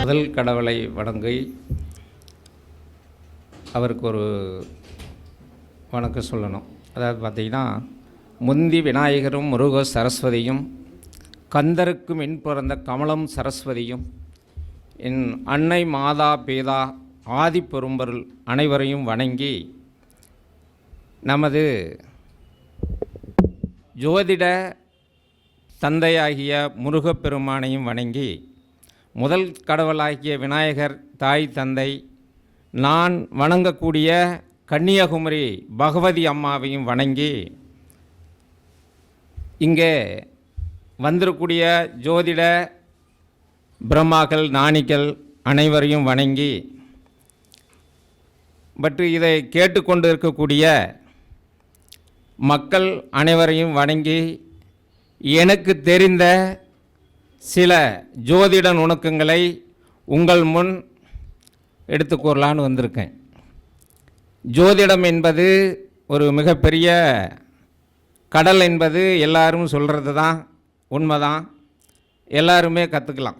முதல் கடவுளை வணங்கி அவருக்கு ஒரு வணக்கம் சொல்லணும். அதாவது பார்த்திங்கன்னா, முந்தி விநாயகரும் முருக சரஸ்வதியும் கந்தருக்கு மின் பிறந்த கமலம் சரஸ்வதியும் என் அன்னை மாதா பேதா ஆதி பெரும்பொருள் அனைவரையும் வணங்கி நமது ஜோதிட தந்தையாகிய முருகப்பெருமானையும் வணங்கி முதல் கடவுளாகிய விநாயகர் தாய் தந்தை நான் வணங்கக்கூடிய கன்னியாகுமரி பகவதி அம்மாவையும் வணங்கி இங்கே வந்திருக்கூடிய ஜோதிட பிரம்மாக்கள் ஞானிகள் அனைவரையும் வணங்கி இதை கேட்டுக்கொண்டு இருக்கக்கூடிய மக்கள் அனைவரையும் வணங்கி எனக்கு தெரிந்த சில ஜோதிட நுணுக்கங்களை உங்கள் முன் எடுத்து கூறலான்னு வந்திருக்கேன். ஜோதிடம் என்பது ஒரு மிகப்பெரிய கடல் என்பது எல்லாரும் சொல்கிறது தான், உண்மைதான். எல்லாருமே கற்றுக்கலாம்.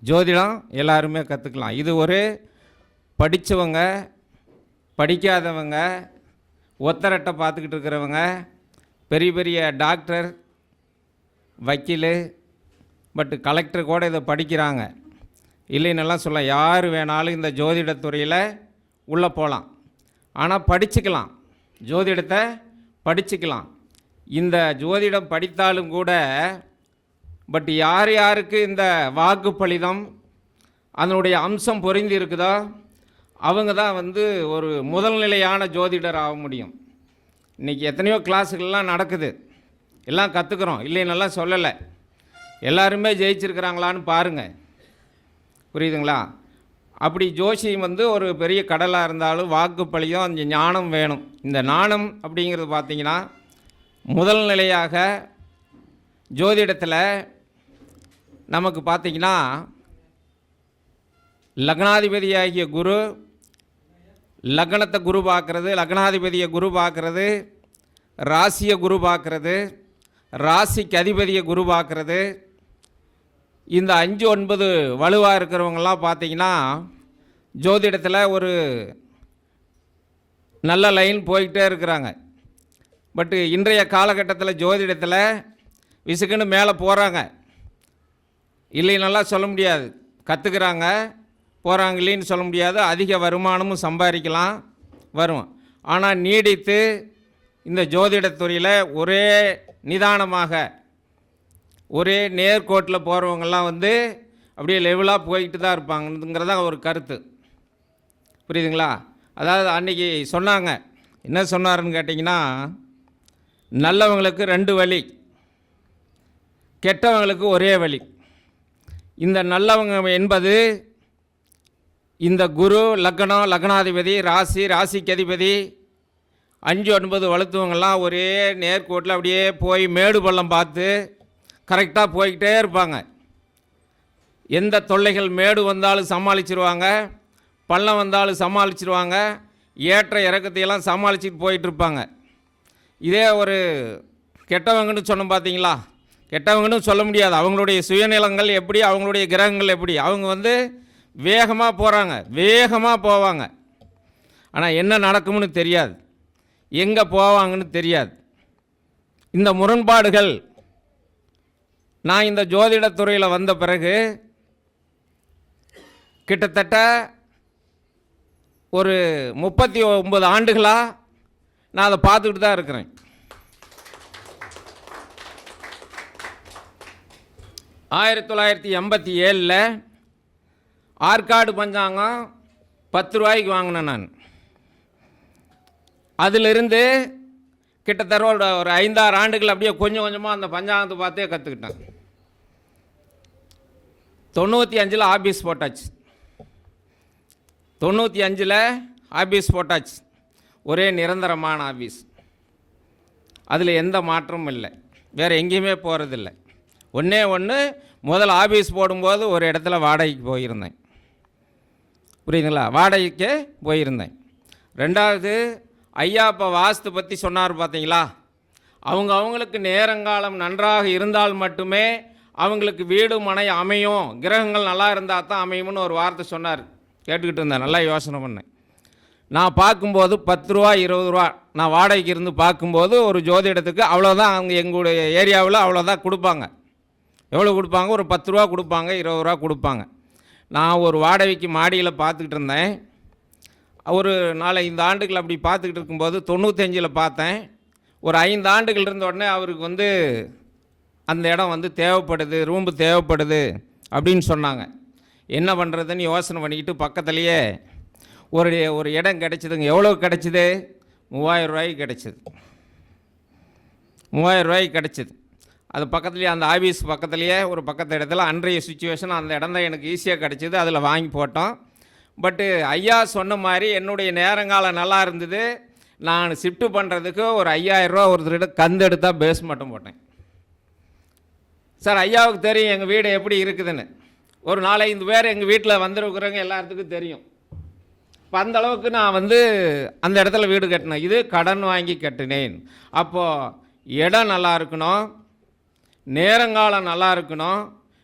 ஜோதிடம் எல்லாருமே கற்றுக்கலாம். இது ஒரு படித்தவங்க, படிக்காதவங்க, ஒத்தரட்டை பார்த்துக்கிட்டு இருக்கிறவங்க, பெரிய பெரிய டாக்டர், வக்கீல், கலெக்டர் கூட இதை படிக்கிறாங்க. இல்லைன்னெல்லாம் சொல்ல, யார் வேணாலும் இந்த ஜோதிடத்துறையில் உள்ளே போகலாம். ஆனால் படிச்சுக்கலாம், ஜோதிடத்தை படிச்சுக்கலாம். இந்த ஜோதிடம் படித்தாலும் கூட யார் யாருக்கு இந்த வாக்கு பலிதம் அதனுடைய அம்சம் பொருந்தி இருக்குதோ அவங்க தான் ஒரு முதல்நிலையான ஜோதிடர் ஆக முடியும். இன்றைக்கி எத்தனையோ கிளாஸுகள்லாம் நடக்குது, எல்லாம் கற்றுக்குறோம், இல்லைன்னெல்லாம் சொல்லலை. எல்லாருமே ஜெயிச்சிருக்கிறாங்களான்னு பாருங்கள், புரியுதுங்களா? அப்படி ஜோசியம் ஒரு பெரிய கடலாக இருந்தாலும் வாக்குப்பளியும் அந்த ஞானம் வேணும். இந்த ஞானம் அப்படிங்கிறது பார்த்திங்கன்னா, முதல் நிலையாக ஜோதிடத்தில் நமக்கு பார்த்திங்கன்னா லக்னாதிபதியாகிய குரு, லக்னத்தை குரு பார்க்குறது, லக்னாதிபதியை குரு பார்க்குறது, ராசியை குரு பார்க்குறது, ராசிக்கு அதிபதியை குரு பார்க்குறது, இந்த 5, 9 வலுவாக இருக்கிறவங்கெல்லாம் பார்த்திங்கன்னா ஜோதிடத்தில் ஒரு நல்ல லைன் போய்கிட்டே இருக்கிறாங்க. இன்றைய காலகட்டத்தில் ஜோதிடத்தில் விசுக்குன்னு மேலே போகிறாங்க. இல்லைன்னெல்லாம் சொல்ல முடியாது, கற்றுக்கிறாங்க, போகிறாங்க, இல்லைன்னு சொல்ல முடியாது. அதிக வருமானமும் சம்பாதிக்கலாம், வரும். ஆனால் நீடித்து இந்த ஜோதிடத்துறையில் ஒரே நிதானமாக ஒரே நேர்கோட்டில் போகிறவங்கெல்லாம் அப்படியே லெவலாக போய்கிட்டு தான் இருப்பாங்கிறதா ஒரு கருத்து, புரியுதுங்களா? அதாவது அன்றைக்கி சொன்னாங்க, என்ன சொன்னாருன்னு கேட்டிங்கன்னா, நல்லவங்களுக்கு 2 வழி, கெட்டவங்களுக்கு ஒரே வழி. இந்த நல்லவங்க என்பது இந்த குரு, லக்னம், லக்னாதிபதி, ராசி, ராசிக்கு அதிபதி, 5, 9 வலுத்துவங்கள்லாம் ஒரே நேர்கோட்டில் அப்படியே போய் மேடு பள்ளம் பார்த்து கரெக்டாக போய்கிட்டே இருப்பாங்க. எந்த தொல்லைகள் மேடு வந்தாலும் சமாளிச்சிருவாங்க, பள்ளம் வந்தாலும் சமாளிச்சிருவாங்க, ஏற்ற இறக்கத்தையெல்லாம் சமாளிச்சுட்டு போயிட்டுருப்பாங்க. இதே ஒரு கெட்டவங்கன்னு சொன்னோம் பார்த்தீங்களா, கெட்டவங்கன்னு சொல்ல முடியாது. அவங்களுடைய சுயநிலங்கள் எப்படி, அவங்களுடைய கிரகங்கள் எப்படி, அவங்க வேகமாக போகிறாங்க, வேகமாக போவாங்க. ஆனால் என்ன நடக்கும்னு தெரியாது, எங்கே போவாங்கன்னு தெரியாது. இந்த முரண்பாடுகள் நான் இந்த ஜோதிடத்துறையில் வந்த பிறகு கிட்டத்தட்ட ஒரு 39 ஆண்டுகளாக நான் அதை பார்த்துக்கிட்டு தான் இருக்கிறேன். ஆயிரத்தி 1987 ஆற்காடு பஞ்சாங்கம் 10 ரூபாய்க்கு வாங்கினேன் நான். அதிலிருந்து கிட்டத்தட்ட ஒரு 5-6 ஆண்டுகள் அப்படியே கொஞ்சம் கொஞ்சமாக அந்த பஞ்சாங்கத்தை பார்த்தே கற்றுக்கிட்டேன். 95 ஆபீஸ் போட்டாச்சு, 95 ஆபீஸ் போட்டாச்சு, ஒரே நிரந்தரமான ஆபீஸ். அதில் எந்த மாற்றமும் இல்லை, வேறு எங்கேயுமே போகிறதில்லை. ஒன்றே ஒன்று, முதல் ஆபீஸ் போடும்போது ஒரு இடத்துல வாடகைக்கு போயிருந்தேன், புரியுதுங்களா? வாடகைக்கு போயிருந்தேன். 2வது, ஐயா இப்போ வாஸ்து பற்றி சொன்னார் பார்த்தீங்களா, அவங்களுக்கு நேரங்காலம் நன்றாக இருந்தால் மட்டுமே அவங்களுக்கு வீடு மனை அமையும், கிரகங்கள் நல்லா இருந்தால் தான் அமையும்னு ஒரு வார்த்தை சொன்னார். கேட்டுக்கிட்டு இருந்தேன், நல்லா யோசனை பண்ணேன். நான் பார்க்கும்போது 10 ரூபா 20 ரூபா நான் வாடகைக்கு இருந்து பார்க்கும்போது ஒரு ஜோதிடத்துக்கு அவ்வளோதான். அவங்க எங்களுடைய ஏரியாவில் அவ்வளோதான் கொடுப்பாங்க. எவ்வளோ கொடுப்பாங்க? ஒரு 10 ரூபா கொடுப்பாங்க, 20 ரூபா கொடுப்பாங்க. நான் ஒரு வாடகைக்கு மாடியில் பார்த்துக்கிட்டு இருந்தேன். ஒரு 4-5 ஆண்டுகள் அப்படி பார்த்துக்கிட்டு இருக்கும்போது 95ல் பார்த்தேன். ஒரு 5 ஆண்டுகள் இருந்த உடனே அவருக்கு வந்து அந்த இடம் வந்து தேவைப்படுது, ரூம்பு தேவைப்படுது அப்படின்னு சொன்னாங்க. என்ன பண்ணுறதுன்னு யோசனை பண்ணிக்கிட்டு பக்கத்துலேயே ஒரு இடம் கிடச்சிதுங்க. எவ்வளோ கிடச்சிது? 3000 ரூபாய்க்கு கிடச்சிது. 3000 ரூபாய்க்கு கிடச்சிது. அது பக்கத்துலேயே, அந்த ஆஃபீஸ் பக்கத்துலேயே ஒரு பக்கத்து இடத்துல, அன்றைய சுச்சுவேஷன் அந்த இடம் தான் எனக்கு ஈஸியாக கிடச்சிது. அதில் வாங்கி போட்டோம். பட்டு ஐயா சொன்ன மாதிரி என்னுடைய நேரங்காலம் நல்லா இருந்தது. நான் ஷிஃப்ட்டு பண்ணுறதுக்கு ஒரு 5000 ரூபா ஒருத்தர்கிட்ட கந்து எடுத்தால் பேஸ் மட்டும் போட்டேன். சார், ஐயாவுக்கு தெரியும் எங்கள் வீடு எப்படி இருக்குதுன்னு. ஒரு 4-5 பேர் எங்கள் வீட்டில் வந்துருக்குறவங்க எல்லாத்துக்கும் தெரியும். இப்போ அந்த அளவுக்கு நான் வந்து அந்த இடத்துல வீடு கட்டினேன். இது கடன் வாங்கி கட்டினேன். அப்போது இடம் நல்லா இருக்கணும், நேரங்காலம் நல்லா இருக்கணும்.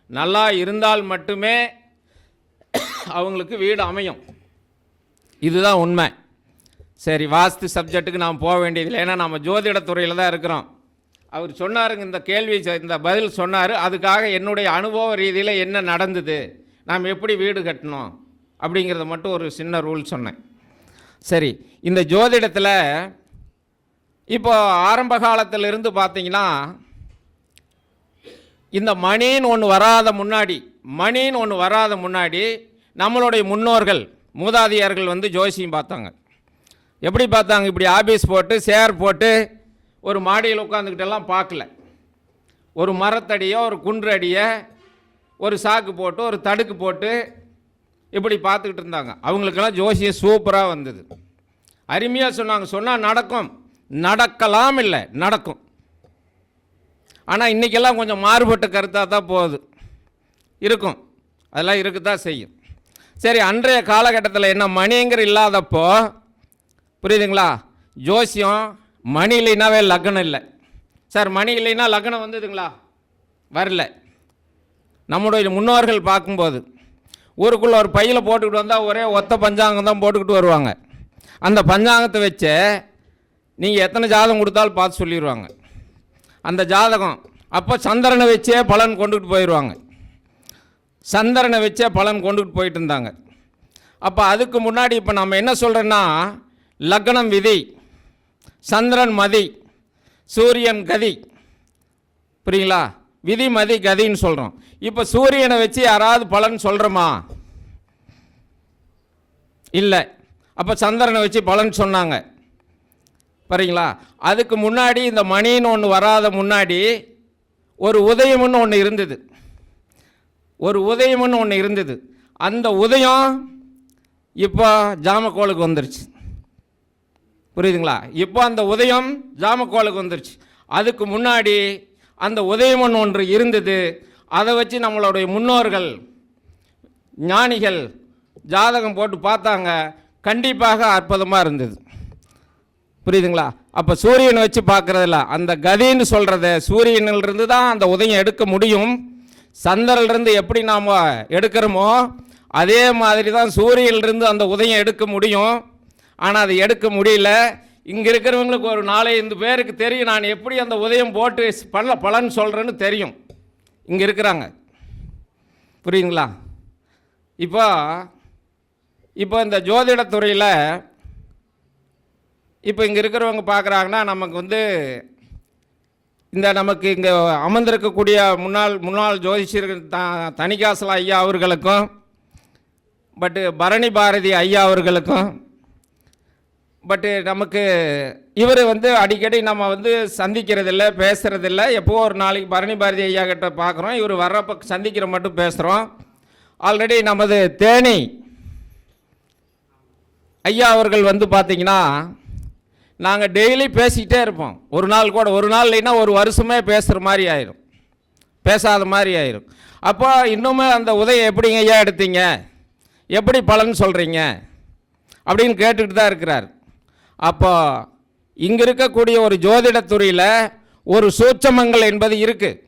நல்லா இருந்தால் மட்டுமே அவங்களுக்கு வீடு அமையும். இதுதான் உண்மை. சரி, வாஸ்து சப்ஜெக்ட்டுக்கு நாம் போக வேண்டியதில்லை. ஏன்னா நம்ம ஜோதிடத்துறையில் தான் இருக்கிறோம். அவர் சொன்னாருங்க, இந்த கேள்வி, இந்த பதில் சொன்னார். அதுக்காக என்னுடைய அனுபவ ரீதியில் என்ன நடந்தது, நாம் எப்படி வீடு கட்டணும் அப்படிங்கிறத மட்டும் ஒரு சின்ன ரூல் சொன்னேன். சரி, இந்த ஜோதிடத்தில் இப்போ ஆரம்ப காலத்திலிருந்து பார்த்தீங்கன்னா, இந்த மணின்னு ஒன்று வராத முன்னாடி நம்மளுடைய முன்னோர்கள், மூதாதையர்கள் வந்து ஜோசியம் பார்த்தாங்க. எப்படி பார்த்தாங்க? இப்படி ஆபீஸ் போட்டு சேர் போட்டு ஒரு மாடியில் உட்காந்துக்கிட்டெல்லாம் பார்க்கல. ஒரு மரத்தடியோ ஒரு குன்று அடியை ஒரு சாக்கு போட்டு ஒரு தடுக்கு போட்டு இப்படி பார்த்துக்கிட்டு இருந்தாங்க. அவங்களுக்கெல்லாம் ஜோசியம் சூப்பராக வந்தது, அருமையாக சொன்னாங்க. சொன்னால் நடக்கும், நடக்கலாம் இல்லை, நடக்கும். ஆனால் இன்றைக்கெல்லாம் கொஞ்சம் மாறுபட்ட கருத்தாக தான் போகுது. இருக்கும், அதெல்லாம் இருக்குதான் செய்யும். சரி, அன்றைய காலகட்டத்தில் என்ன மணிங்கிற இல்லாதப்போ, புரியுதுங்களா, ஜோசியம் மணி இல்லைனாவே லக்னம் இல்லை. சார், மணி இல்லைன்னா லக்னம் வந்ததுங்களா? வரல. நம்முடைய முன்னோர்கள் பார்க்கும்போது ஊருக்குள்ளே ஒரு பையில் போட்டுக்கிட்டு வந்தால் ஒரே ஒத்த பஞ்சாங்கம் தான் போட்டுக்கிட்டு வருவாங்க. அந்த பஞ்சாங்கத்தை வச்சு நீங்கள் எத்தனை ஜாதகம் கொடுத்தாலும் பார்த்து சொல்லிடுவாங்க. அந்த ஜாதகம் அப்போ சந்திரனை வச்சே பலன் கொண்டுகிட்டு போயிடுவாங்க. சந்திரனை வச்சே பலன் கொண்டுகிட்டு போயிட்டு இருந்தாங்க. அப்போ அதுக்கு முன்னாடி இப்போ நம்ம என்ன சொல்கிறோன்னா, லக்னம் விதி, சந்திரன் மதி, சூரியன் கதி. புரியுங்களா? விதி மதி கதின்னு சொல்கிறோம். இப்போ சூரியனை வச்சு யாராவது பலன் சொல்கிறோமா? இல்லை. அப்போ சந்திரனை வச்சு பலன் சொன்னாங்க. சரிங்களா? அதுக்கு முன்னாடி இந்த மணின்னு ஒன்று வராத முன்னாடி ஒரு உதயம்னு ஒன்று இருந்தது. அந்த உதயம் இப்போ ஜாமக்கோளுக்கு வந்துருச்சு. புரியுதுங்களா? இப்போ அந்த உதயம் ஜாமக்கோளுக்கு வந்துருச்சு. அதுக்கு முன்னாடி அந்த உதயம்னு ஒன்று இருந்தது. அதை வச்சு நம்மளுடைய முன்னோர்கள் ஞானிகள் ஜாதகம் போட்டு பார்த்தாங்க. கண்டிப்பாக அற்புதமாக இருந்தது. புரியுதுங்களா? அப்போ சூரியனை வச்சு பார்க்குறதில்ல, அந்த கதின்னு சொல்கிறத சூரியனிலிருந்து தான் அந்த உதயம் எடுக்க முடியும். சந்திரனிலிருந்து எப்படி நாம் எடுக்கிறோமோ அதே மாதிரி தான் சூரியனிலிருந்து அந்த உதயம் எடுக்க முடியும். ஆனால் அது எடுக்க முடியல. இங்கே இருக்கிறவங்களுக்கு ஒரு 4-5 பேருக்கு தெரியும் நான் எப்படி அந்த உதயம் போட்டு பலன் சொல்கிறேன்னு தெரியும். இங்கே இருக்கிறாங்க. புரியுதுங்களா? இப்போ இந்த ஜோதிடத்துறையில் இப்போ இங்கே இருக்கிறவங்க பார்க்குறாங்கன்னா, நமக்கு வந்து நமக்கு இங்கே அமர்ந்திருக்கக்கூடிய முன்னாள் ஜோதிஷர் தணிகாசல ஐயா அவர்களுக்கும், பட்டு பரணி பாரதி ஐயா அவர்களுக்கும், பட்டு நமக்கு இவர் வந்து அடிக்கடி நம்ம வந்து சந்திக்கிறதில்ல, பேசுகிறதில்ல. எப்போது ஒரு நாளைக்கு பரணி பாரதி ஐயா கிட்ட பார்க்குறோம். இவர் வர்றப்போ சந்திக்கிற மட்டும் பேசுகிறோம். ஆல்ரெடி நமது தேனி ஐயா அவர்கள் வந்து பார்த்திங்கன்னா, நாங்கள் டெய்லி பேசிக்கிட்டே இருப்போம். ஒரு நாள் இல்லைன்னா ஒரு வருஷமே பேசுகிற மாதிரி ஆயிரும், பேசாத மாதிரி ஆயிரும். அப்போ இன்னுமே அந்த உதயம் எப்படிங்க ஐயா எடுத்தீங்க, எப்படி பலன் சொல்கிறீங்க அப்படின்னு கேட்டுக்கிட்டு தான் இருக்கிறார். அப்போ இங்கே இருக்கக்கூடிய ஒரு ஜோதிடத்துறையில் ஒரு சூட்சமங்கள் என்பது இருக்குது.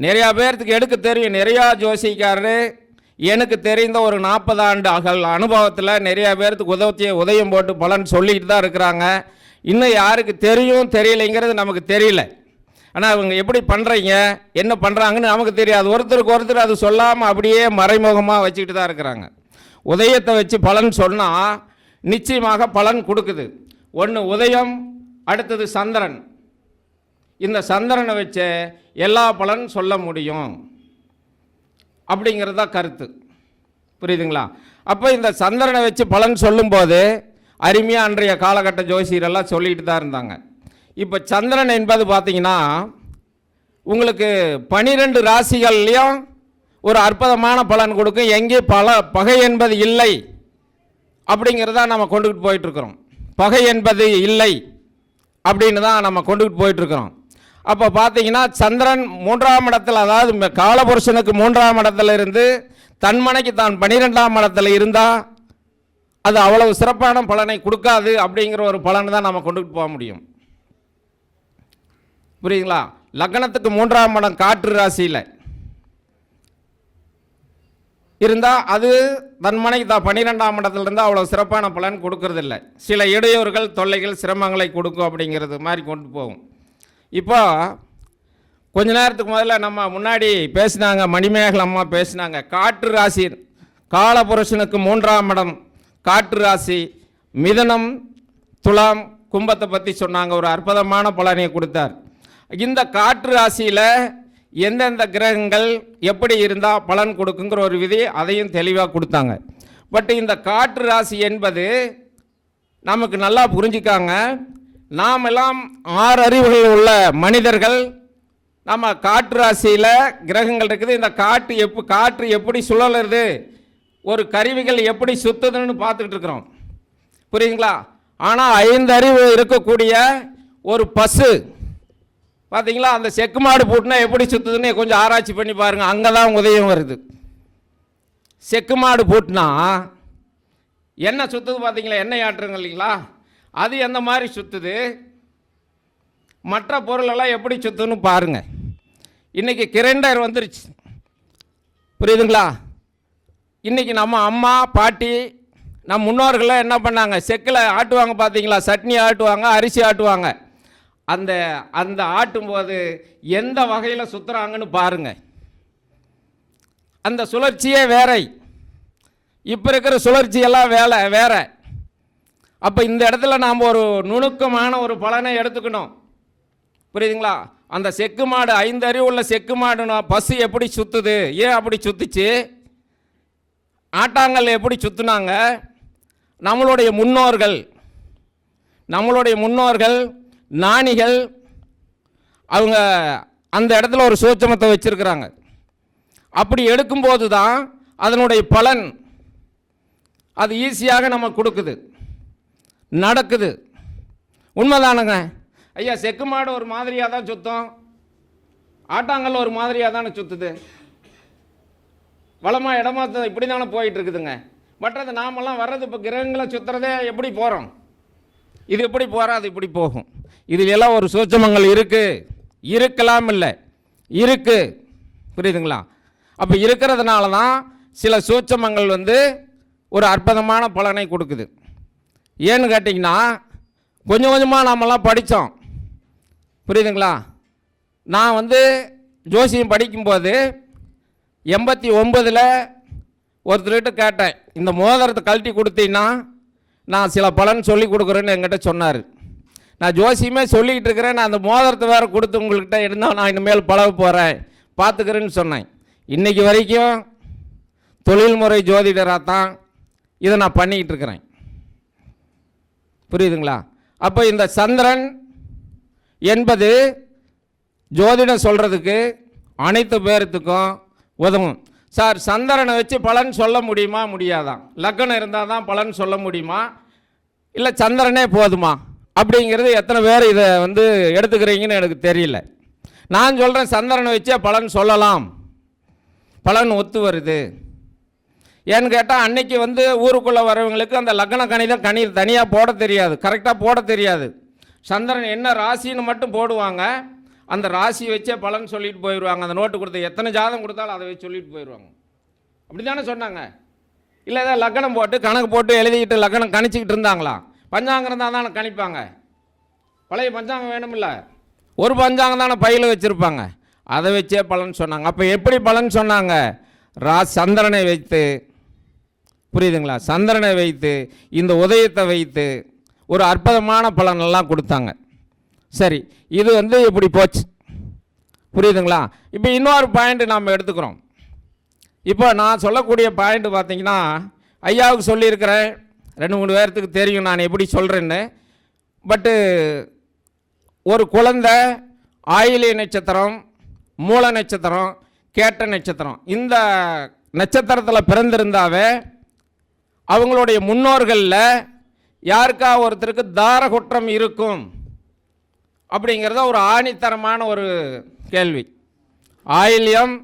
நிறையா பேர்த்துக்கு எடுக்க தெரியும். நிறையா ஜோசிக்காரரு எனக்கு தெரிந்த ஒரு 40 ஆண்டு அனுபவத்தில் நிறையா பேர்த்துக்கு உதயம் போட்டு பலன் சொல்லிக்கிட்டு தான் இருக்கிறாங்க. இன்னும் யாருக்கு தெரியும் தெரியலைங்கிறது நமக்கு தெரியல. ஆனால் அவங்க எப்படி பண்ணுறீங்க என்ன பண்ணுறாங்கன்னு நமக்கு தெரியாது. ஒருத்தருக்கு ஒருத்தர் அது சொல்லாமல் அப்படியே மறைமுகமாக வச்சுக்கிட்டு தான் இருக்கிறாங்க. உதயத்தை வச்சு பலன் சொன்னால் நிச்சயமாக பலன் கொடுக்குது. ஒன்று உதயம், அடுத்தது சந்திரன். இந்த சந்திரனை வச்சு எல்லா பலன் சொல்ல முடியும் அப்படிங்கிறது தான் கருத்து. புரியுதுங்களா? அப்போ இந்த சந்திரனை வச்சு பலன் சொல்லும்போது அருமையாக அன்றைய காலகட்ட ஜோசியரெல்லாம் சொல்லிட்டு தான் இருந்தாங்க. இப்போ சந்திரன் என்பது பார்த்திங்கன்னா உங்களுக்கு 12 ராசிகள்லேயும் ஒரு அற்புதமான பலன் கொடுக்கும். எங்கே பகை என்பது இல்லை அப்படிங்கிறதா நம்ம கொண்டுகிட்டு போயிட்டுருக்குறோம். பகை என்பது இல்லை அப்படின்னு தான் நம்ம கொண்டுகிட்டு போயிட்டுருக்குறோம். அப்போ பார்த்தீங்கன்னா சந்திரன் 3ஆம் இடத்துல, அதாவது காலபுருஷனுக்கு 3ஆம் இடத்துல இருந்து தன்மனைக்கு தான் 12ஆம் இடத்துல இருந்தால் அது அவ்வளவு சிறப்பான பலனை கொடுக்காது அப்படிங்கிற ஒரு பலனை தான் நம்ம கொண்டுகிட்டு போக முடியும். புரியுதுங்களா? லக்னத்துக்கு 3ஆம் இடம் காற்று ராசியில் இருந்தால் அது தன்மனைக்கு தான் 12ஆம் இடத்துல இருந்தால் அவ்வளோ சிறப்பான பலன் கொடுக்கறதில்ல. சில இடையூறுகள், தொல்லைகள், சிரமங்களை கொடுக்கும் அப்படிங்கிறது மாதிரி கொண்டு போகும். இப்போ கொஞ்ச நேரத்துக்கு முதல்ல நம்ம முன்னாடி பேசினாங்க, மணிமேகலை அம்மா பேசினாங்க. காற்று ராசி காலபுருஷனுக்கு 3ஆம் இடம் காற்று ராசி, மிதனம், துலாம், கும்பத்தை பற்றி சொன்னாங்க. ஒரு அற்புதமான பலனை கொடுத்தார். இந்த காற்று ராசியில் எந்தெந்த கிரகங்கள் எப்படி இருந்தால் பலன் கொடுக்குங்கிற ஒரு விதி அதையும் தெளிவாக கொடுத்தாங்க. பட் இந்த காற்று ராசி என்பது நமக்கு நல்லா புரிஞ்சுக்காங்க. நாம் எல்லாம் 6 அறிவுகள் உள்ள மனிதர்கள். நம்ம காற்று ராசியில் கிரகங்கள் இருக்குது. இந்த காற்று எப்படி சுழலுது, ஒரு கருவிகள் எப்படி சுற்றுதுன்னு பார்த்துக்கிட்டு இருக்கிறோம். புரியுதுங்களா? ஆனால் 5 அறிவு இருக்கக்கூடிய ஒரு பசு பார்த்தீங்களா, அந்த செக்கு மாடு பூட்டினா எப்படி சுற்றுதுன்னு கொஞ்சம் ஆராய்ச்சி பண்ணி பாருங்கள். அங்கே தான் உதயம் வருது. செக்கு மாடு பூட்டினா என்ன சுற்றுது பார்த்தீங்களா, எண்ணெய் ஆட்டுருங்க இல்லைங்களா, அது எந்த மாதிரி சுற்றுது, மற்ற பொருளெல்லாம் எப்படி சுற்றுன்னு பாருங்கள். இன்றைக்கி கிரைண்டர் வந்துருச்சு. புரியுதுங்களா? இன்றைக்கி நம்ம அம்மா பாட்டி நம்ம முன்னோர்கள்லாம் என்ன பண்ணாங்க, செக்கில் ஆட்டுவாங்க பார்த்தீங்களா, சட்னி ஆட்டுவாங்க, அரிசி ஆட்டுவாங்க. அந்த ஆட்டும்போது எந்த வகையில் சுற்றுறாங்கன்னு பாருங்கள். அந்த சுழற்சியே வேற, இப்போ இருக்கிற சுழற்சியெல்லாம் வேற. அப்போ இந்த இடத்துல நாம் ஒரு நுணுக்கமான ஒரு பலனை எடுத்துக்கணும். புரியுதுங்களா? அந்த செக்கு மாடு, 5 அறிவு உள்ள செக்கு மாடுனா பசு எப்படி சுற்றுது, ஏன் அப்படி சுற்றுச்சு, ஆட்டாங்கல் எப்படி சுற்றுனாங்க, நம்மளுடைய முன்னோர்கள் ஞானிகள் அவங்க அந்த இடத்துல ஒரு சூட்சமத்தை வச்சுருக்கிறாங்க. அப்படி எடுக்கும்போது தான் அதனுடைய பலன் அது ஈஸியாக நம்ம கொடுக்குது, நடக்குது. உண்மைதானுங்க ஐயா? செக்கு மாடு ஒரு மாதிரியாக தான் சுத்தம், ஆட்டாங்கல் ஒரு மாதிரியாக தானே சுற்றுது. வளமாக இடமா இப்படி தானே போயிட்டு இருக்குதுங்க. பட் அது நாமெல்லாம் வர்றது இப்போ கிரகங்களை சுற்றுறதே எப்படி போகிறோம், இது எப்படி போகிறோம், அது இப்படி போகும். இதில் எல்லாம் ஒரு சூட்சமங்கள் இருக்கலாம், இல்லை இருக்குது. புரியுதுங்களா? அப்போ இருக்கிறதுனால தான் சில சூட்சமங்கள் ஒரு அற்புதமான பலனை கொடுக்குது. ஏன்னு கேட்டிங்கன்னா கொஞ்சம் கொஞ்சமாக நாமெல்லாம் படித்தோம். புரியுதுங்களா? நான் ஜோசியம் படிக்கும்போது 89 ஒருத்தர்கிட்ட கேட்டேன், இந்த மோதிரத்தை கழட்டி கொடுத்தீங்கன்னா நான் சில பலன் சொல்லி கொடுக்குறேன்னு என்கிட்ட சொன்னார். நான் ஜோசியமே சொல்லிக்கிட்டு இருக்கிறேன், நான் அந்த மோதிரத்தை வேறு கொடுத்து உங்கள்கிட்ட இருந்தால் நான் இனிமேல் பழக போகிறேன், பார்த்துக்கிறேன்னு சொன்னேன். இன்றைக்கி வரைக்கும் தொழில்முறை ஜோதிடராக தான் இதை நான் பண்ணிக்கிட்டு இருக்கிறேன். புரியுதுங்களா? அப்போ இந்த சந்திரன் என்பது ஜோதிடம் சொல்கிறதுக்கு அனைத்து பேர்த்துக்கும் உதவும். சார், சந்திரனை வச்சு பலன் சொல்ல முடியுமா, முடியாதான்? லக்னம் இருந்தால் தான் பலன் சொல்ல முடியுமா, இல்லை சந்திரனே போதுமா அப்படிங்கிறது எத்தனை பேர் இதை எடுத்துக்கிறீங்கன்னு எனக்கு தெரியல. நான் சொல்கிறேன் சந்திரனை வச்சே பலன் சொல்லலாம், பலன் ஒத்து வருது. ஏன்னு கேட்டால் அன்னைக்கு ஊருக்குள்ளே வரவங்களுக்கு அந்த லக்ன கணிதம் தனியாக போட தெரியாது, கரெக்டாக போட தெரியாது. சந்திரன் என்ன ராசின்னு மட்டும் போடுவாங்க. அந்த ராசியை வச்சே பலன் சொல்லிட்டு போயிடுவாங்க. அந்த நோட்டு கொடுத்து எத்தனை ஜாதகம் கொடுத்தாலும் அதை வச்சு சொல்லிட்டு போயிடுவாங்க. அப்படி தானே சொன்னாங்க? இல்லை ஏதாவது லக்கணம் போட்டு கணக்கு போட்டு எழுதிக்கிட்டு லக்கணம் கணிச்சிக்கிட்டு இருந்தாங்களா? பஞ்சாங்கம் தான் தானே கணிப்பாங்க. பழைய பஞ்சாங்கம் வேணுமில்ல, ஒரு பஞ்சாங்கம் தானே பையில் வச்சுருப்பாங்க, அதை வச்சே பலன் சொன்னாங்க. அப்போ எப்படி பலன் சொன்னாங்க? சந்திரனை வைத்து, புரியுதுங்களா, சந்திரனை வைத்து இந்த உதயத்தை வைத்து ஒரு அற்புதமான பலனெல்லாம் கொடுத்தாங்க. சரி, இது இப்படி போச்சு, புரியுதுங்களா? இப்போ இன்னொரு பாயிண்ட் நாம் எடுத்துக்கிறோம். இப்போ நான் சொல்லக்கூடிய பாயிண்ட் பார்த்தீங்கன்னா, ஐயாவுக்கு சொல்லியிருக்கிறேன், 2-3 பேர்த்துக்கு தெரியும் நான் எப்படி சொல்கிறேன்னு. பட்டு ஒரு குழந்தை ஆயிலிய நட்சத்திரம், மூல நட்சத்திரம், கேட்ட நட்சத்திரம், இந்த நட்சத்திரத்தில் பிறந்திருந்தாவே அவங்களுடைய முன்னோர்களில் யாருக்கா ஒருத்தருக்கு தாரகுற்றம் இருக்கும் அப்படிங்கிறத ஒரு ஆணித்தரமான ஒரு கேள்வி. ஆயில்யம்,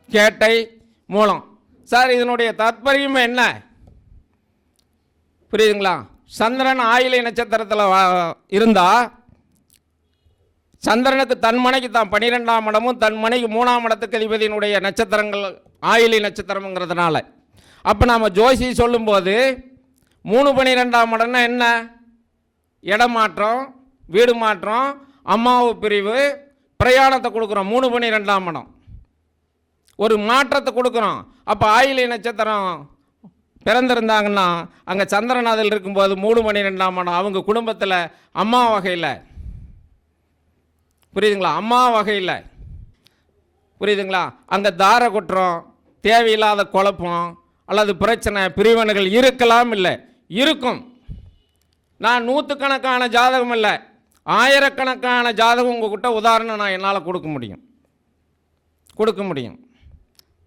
கேட்டை, மூலம். சார் இதனுடைய தாத்பரியம் என்ன? புரியுதுங்களா? சந்திரன் ஆயிலை நட்சத்திரத்தில் இருந்தால் சந்திரனுக்கு தன் மனைக்கு தான் 12ஆம் இடமும் தன் மனைக்கு 3ஆம் இடத்துக்கு அதிபதியினுடைய நட்சத்திரங்கள் ஆயிலை நட்சத்திரம்ங்கிறதுனால, அப்போ நாம் ஜோசி சொல்லும்போது 3-12ஆம் இடம்னா என்ன? இடமாற்றம், வீடு மாற்றம், அம்மாவு பிரிவு, பிரயாணத்தை கொடுக்குறோம். 3-12ஆம் இடம் ஒரு மாற்றத்தை கொடுக்குறோம். அப்போ ஆயிலை நட்சத்திரம் பிறந்திருந்தாங்கன்னா அங்கே சந்திரன் அதில் இருக்கும்போது 3-12ஆம் இடம் அவங்க குடும்பத்தில் அம்மா வகையில், புரியுதுங்களா, அம்மா வகையில், புரியுதுங்களா, அங்கே தார குற்றம், தேவையில்லாத குழப்பம் அல்லது பிரச்சனை, பிரிவினைகள் இருக்கலாம். இல்லை, இருக்கும். நான் 100கணக்கான ஜாதகம் இல்லை, 1000கணக்கான ஜாதகம் உங்கள்கிட்ட உதாரணம் நான் என்னால் கொடுக்க முடியும்.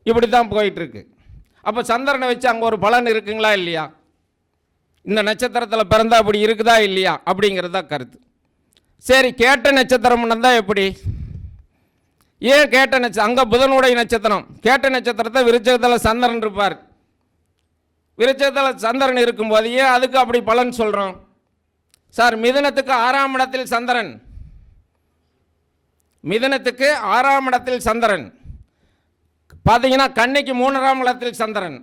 இப்படி தான் போயிட்டுருக்கு. அப்போ சந்திரனை வச்சு அங்கே ஒரு பலன் இருக்குங்களா இல்லையா? இந்த நட்சத்திரத்தில் பிறந்தா அப்படி இருக்குதா இல்லையா அப்படிங்கிறது தான் கருத்து. சரி, கேட்ட நட்சத்திரம்னு தான் எப்படி? ஏன் கேட்ட நட்சத்திரம்? அங்கே புதனுடைய நட்சத்திரம். கேட்ட நட்சத்திரத்தை விருச்சகத்தில் சந்திரன் இருப்பார். விருச்சகத்தில் சந்திரன் இருக்கும்போது ஏன் அதுக்கு அப்படி பலன் சொல்கிறோம்? சார், மிதுனத்துக்கு 6ஆம் இடத்தில் சந்திரன், மிதுனத்துக்கு 6ஆம் இடத்தில் சந்திரன் பார்த்தீங்கன்னா கன்னிக்கு 3ஆம் இடத்தில் சந்திரன்,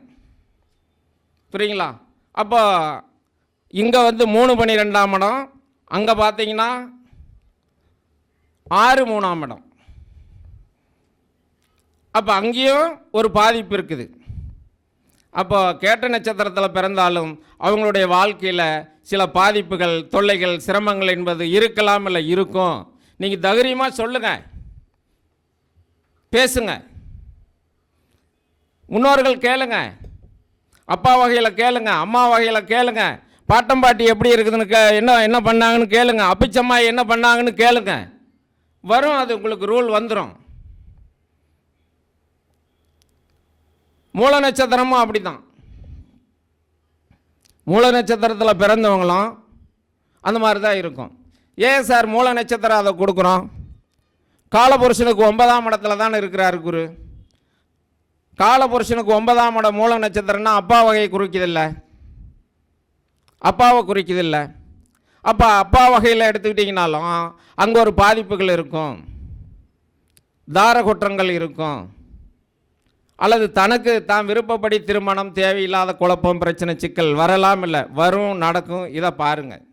புரியுங்களா? அப்போ இங்கே 3-12ஆம் இடம், அங்கே பார்த்தீங்கன்னா 6-3ஆம் இடம். அப்போ அங்கேயும் ஒரு பாதிப்பு இருக்குது. அப்போ கேட்ட நட்சத்திரத்தில் பிறந்தாலும் அவங்களுடைய வாழ்க்கையில் சில பாதிப்புகள், தொல்லைகள், சிரமங்கள் என்பது இருக்கலாம். இல்லை, இருக்கும். நீங்கள் தைரியமாக சொல்லுங்கள், பேசுங்க, முன்னோர்கள் கேளுங்க, அப்பா வகையில் கேளுங்க, அம்மா வகையில் கேளுங்க, பாட்டம் பாட்டி எப்படி இருக்குதுன்னு என்ன பண்ணாங்கன்னு கேளுங்க, அப்பிச்சம்மா என்ன பண்ணாங்கன்னு கேளுங்க. வரும், அது உங்களுக்கு ரூல் வந்துடும். மூல நட்சத்திரமும் அப்படி தான். மூல நட்சத்திரத்தில் பிறந்தவங்களும் அந்த மாதிரி தான் இருக்கும். ஏன் சார் மூல நட்சத்திரம் அதை கொடுக்குறோம்? காலபுருஷனுக்கு 9ஆம் இடத்துல தானே இருக்கிறாரு குரு. காலபுருஷனுக்கு 9ஆம் இடம் மூல நட்சத்திரம்னா அப்பா வகையை குறிக்குதில்லை, அப்பாவை குறிக்குதில்லை. அப்போ அப்பா வகையில் எடுத்துக்கிட்டிங்கனாலும் அங்கே ஒரு பாதிப்புகள் இருக்கும், தார குற்றங்கள் இருக்கும், அல்லது தனக்கு தான் விருப்பப்படி திருமணம், தேவையில்லாத குழப்பம், பிரச்சனை, சிக்கல் வரலாம். இல்லை, வரும், நடக்கும். இதை பாருங்கள்.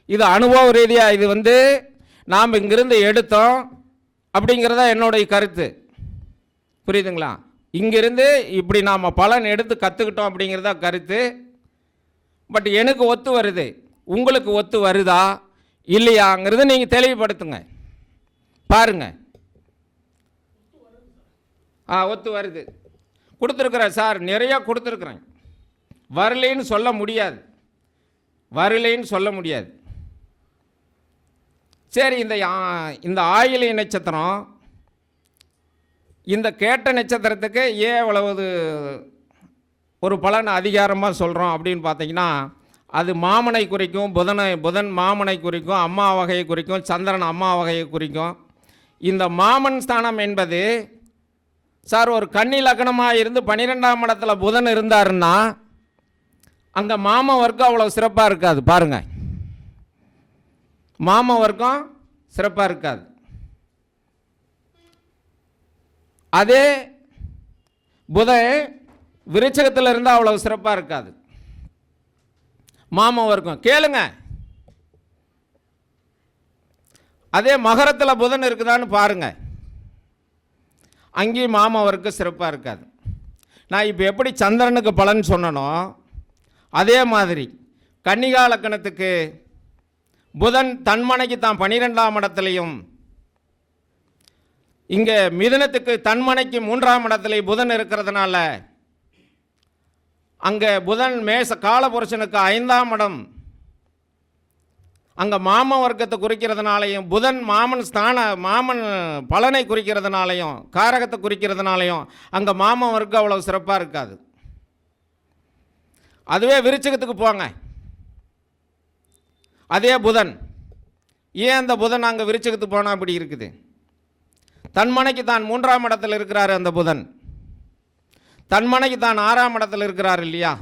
இது அனுபவ ரீதியாக இது நாம் இங்கிருந்து எடுத்தோம் அப்படிங்கிறதா என்னுடைய கருத்து. புரியுதுங்களா? இங்கிருந்து இப்படி நாம் பலன் எடுத்து கற்றுக்கிட்டோம் அப்படிங்கிறதா கருத்து. பட் எனக்கு ஒத்து வருது, உங்களுக்கு ஒத்து வருதா இல்லையாங்கிறது நீங்கள் தெளிவுபடுத்துங்க, பாருங்க. ஒத்து வருது, கொடுத்துருக்குறேன் சார், நிறையா கொடுத்துருக்குறேன். வரலைன்னு சொல்ல முடியாது. சரி, இந்த ஆயிலிய நட்சத்திரம், இந்த கேட்ட நட்சத்திரத்துக்கு ஏன் இவ்வளவு ஒரு பலன் அதிகாரமாக சொல்கிறோம் அப்படின்னு பார்த்தீங்கன்னா, அது மாமனை குறிக்கும், புதன் மாமனை குறிக்கும், அம்மா வகையை குறிக்கும், சந்திரன் அம்மா வகையை குறிக்கும். இந்த மாமன் ஸ்தானம் என்பது சார் ஒரு கன்னி லக்னமாக இருந்து 12ஆம் இடத்துல புதன் இருந்தாருன்னா அங்கே மாம வர்க்கம் அவ்வளோ சிறப்பாக இருக்காது. பாருங்கள், மாம வர்க்கம் சிறப்பாக இருக்காது. அதே புதன் விருச்சகத்தில் இருந்தால் அவ்வளவு சிறப்பாக இருக்காது. மாமம் இருக்கும், கேளுங்க. அதே மகரத்தில் புதன் இருக்குதான்னு பாருங்க, அங்கேயும் மாமம் ஒர்க்கு சிறப்பாக இருக்காது. நான் இப்போ எப்படி சந்திரனுக்கு பலன் சொன்னனோ அதே மாதிரி கன்னிகா லக்கணத்துக்கு புதன் தன்மனைக்கு தான் 12ஆம் இடத்துலையும், இங்கே மிதுனத்துக்கு தன்மனைக்கு 3ஆம் இடத்துலையும் புதன் இருக்கிறதுனால அங்கே புதன் மேச காலபுருஷனுக்கு 5ஆம் இடம், அங்கே மாம வர்க்கத்தை குறிக்கிறதுனாலையும் புதன் மாமன் பலனை குறிக்கிறதுனாலையும் காரகத்தை குறிக்கிறதுனாலையும் அங்கே மாம வர்க்கம் அவ்வளோ சிறப்பாக இருக்காது. அதுவே விருச்சிகத்துக்கு போங்க, அதே புதன், ஏன் அந்த புதன் அங்கே விருச்சிகத்துக்கு போனால் அப்படி இருக்குது? தன்மனைக்கு தான் 3ஆம் இடத்தில் இருக்கிறாரு அந்த புதன், தன்மனைக்கு தான் 6ஆம் இடத்தில் இருக்கிறார் இல்லையா?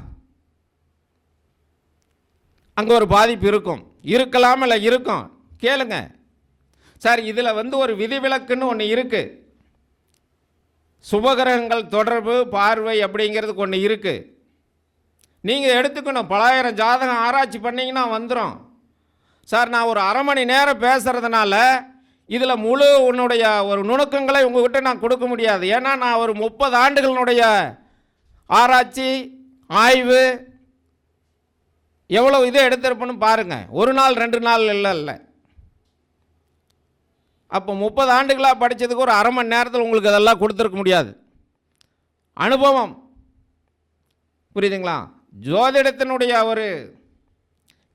அங்கே ஒரு பாதிப்பு இருக்கும், இருக்கலாம், இல்லை இருக்கும். கேளுங்க சார், இதில் ஒரு விதிவிலக்குன்னு ஒன்று இருக்குது. சுபகிரகங்கள் தொடர்பு பார்வை அப்படிங்கிறதுக்கு ஒன்று இருக்குது. நீங்கள் எடுத்துக்கணும், பலாயிரம் ஜாதகம் ஆராய்ச்சி பண்ணிங்கன்னா வந்துடும். சார், நான் ஒரு அரை மணி நேரம் பேசுகிறதுனால இதில் முழு உன்னுடைய ஒரு நுணுக்கங்களை உங்கள்கிட்ட நான் கொடுக்க முடியாது. ஏன்னா நான் ஒரு 30 ஆண்டுகளினுடைய ஆராய்ச்சி ஆய்வு எவ்வளோ இதை எடுத்திருப்பேன்னு பாருங்கள். ஒரு நாள் 2 நாள் இல்லை. அப்போ 30 ஆண்டுகளாக படித்ததுக்கு ஒரு அரை மணி நேரத்தில் உங்களுக்கு அதெல்லாம் கொடுத்துருக்க முடியாது. அனுபவம், புரியுதுங்களா? ஜோதிடத்தினுடைய ஒரு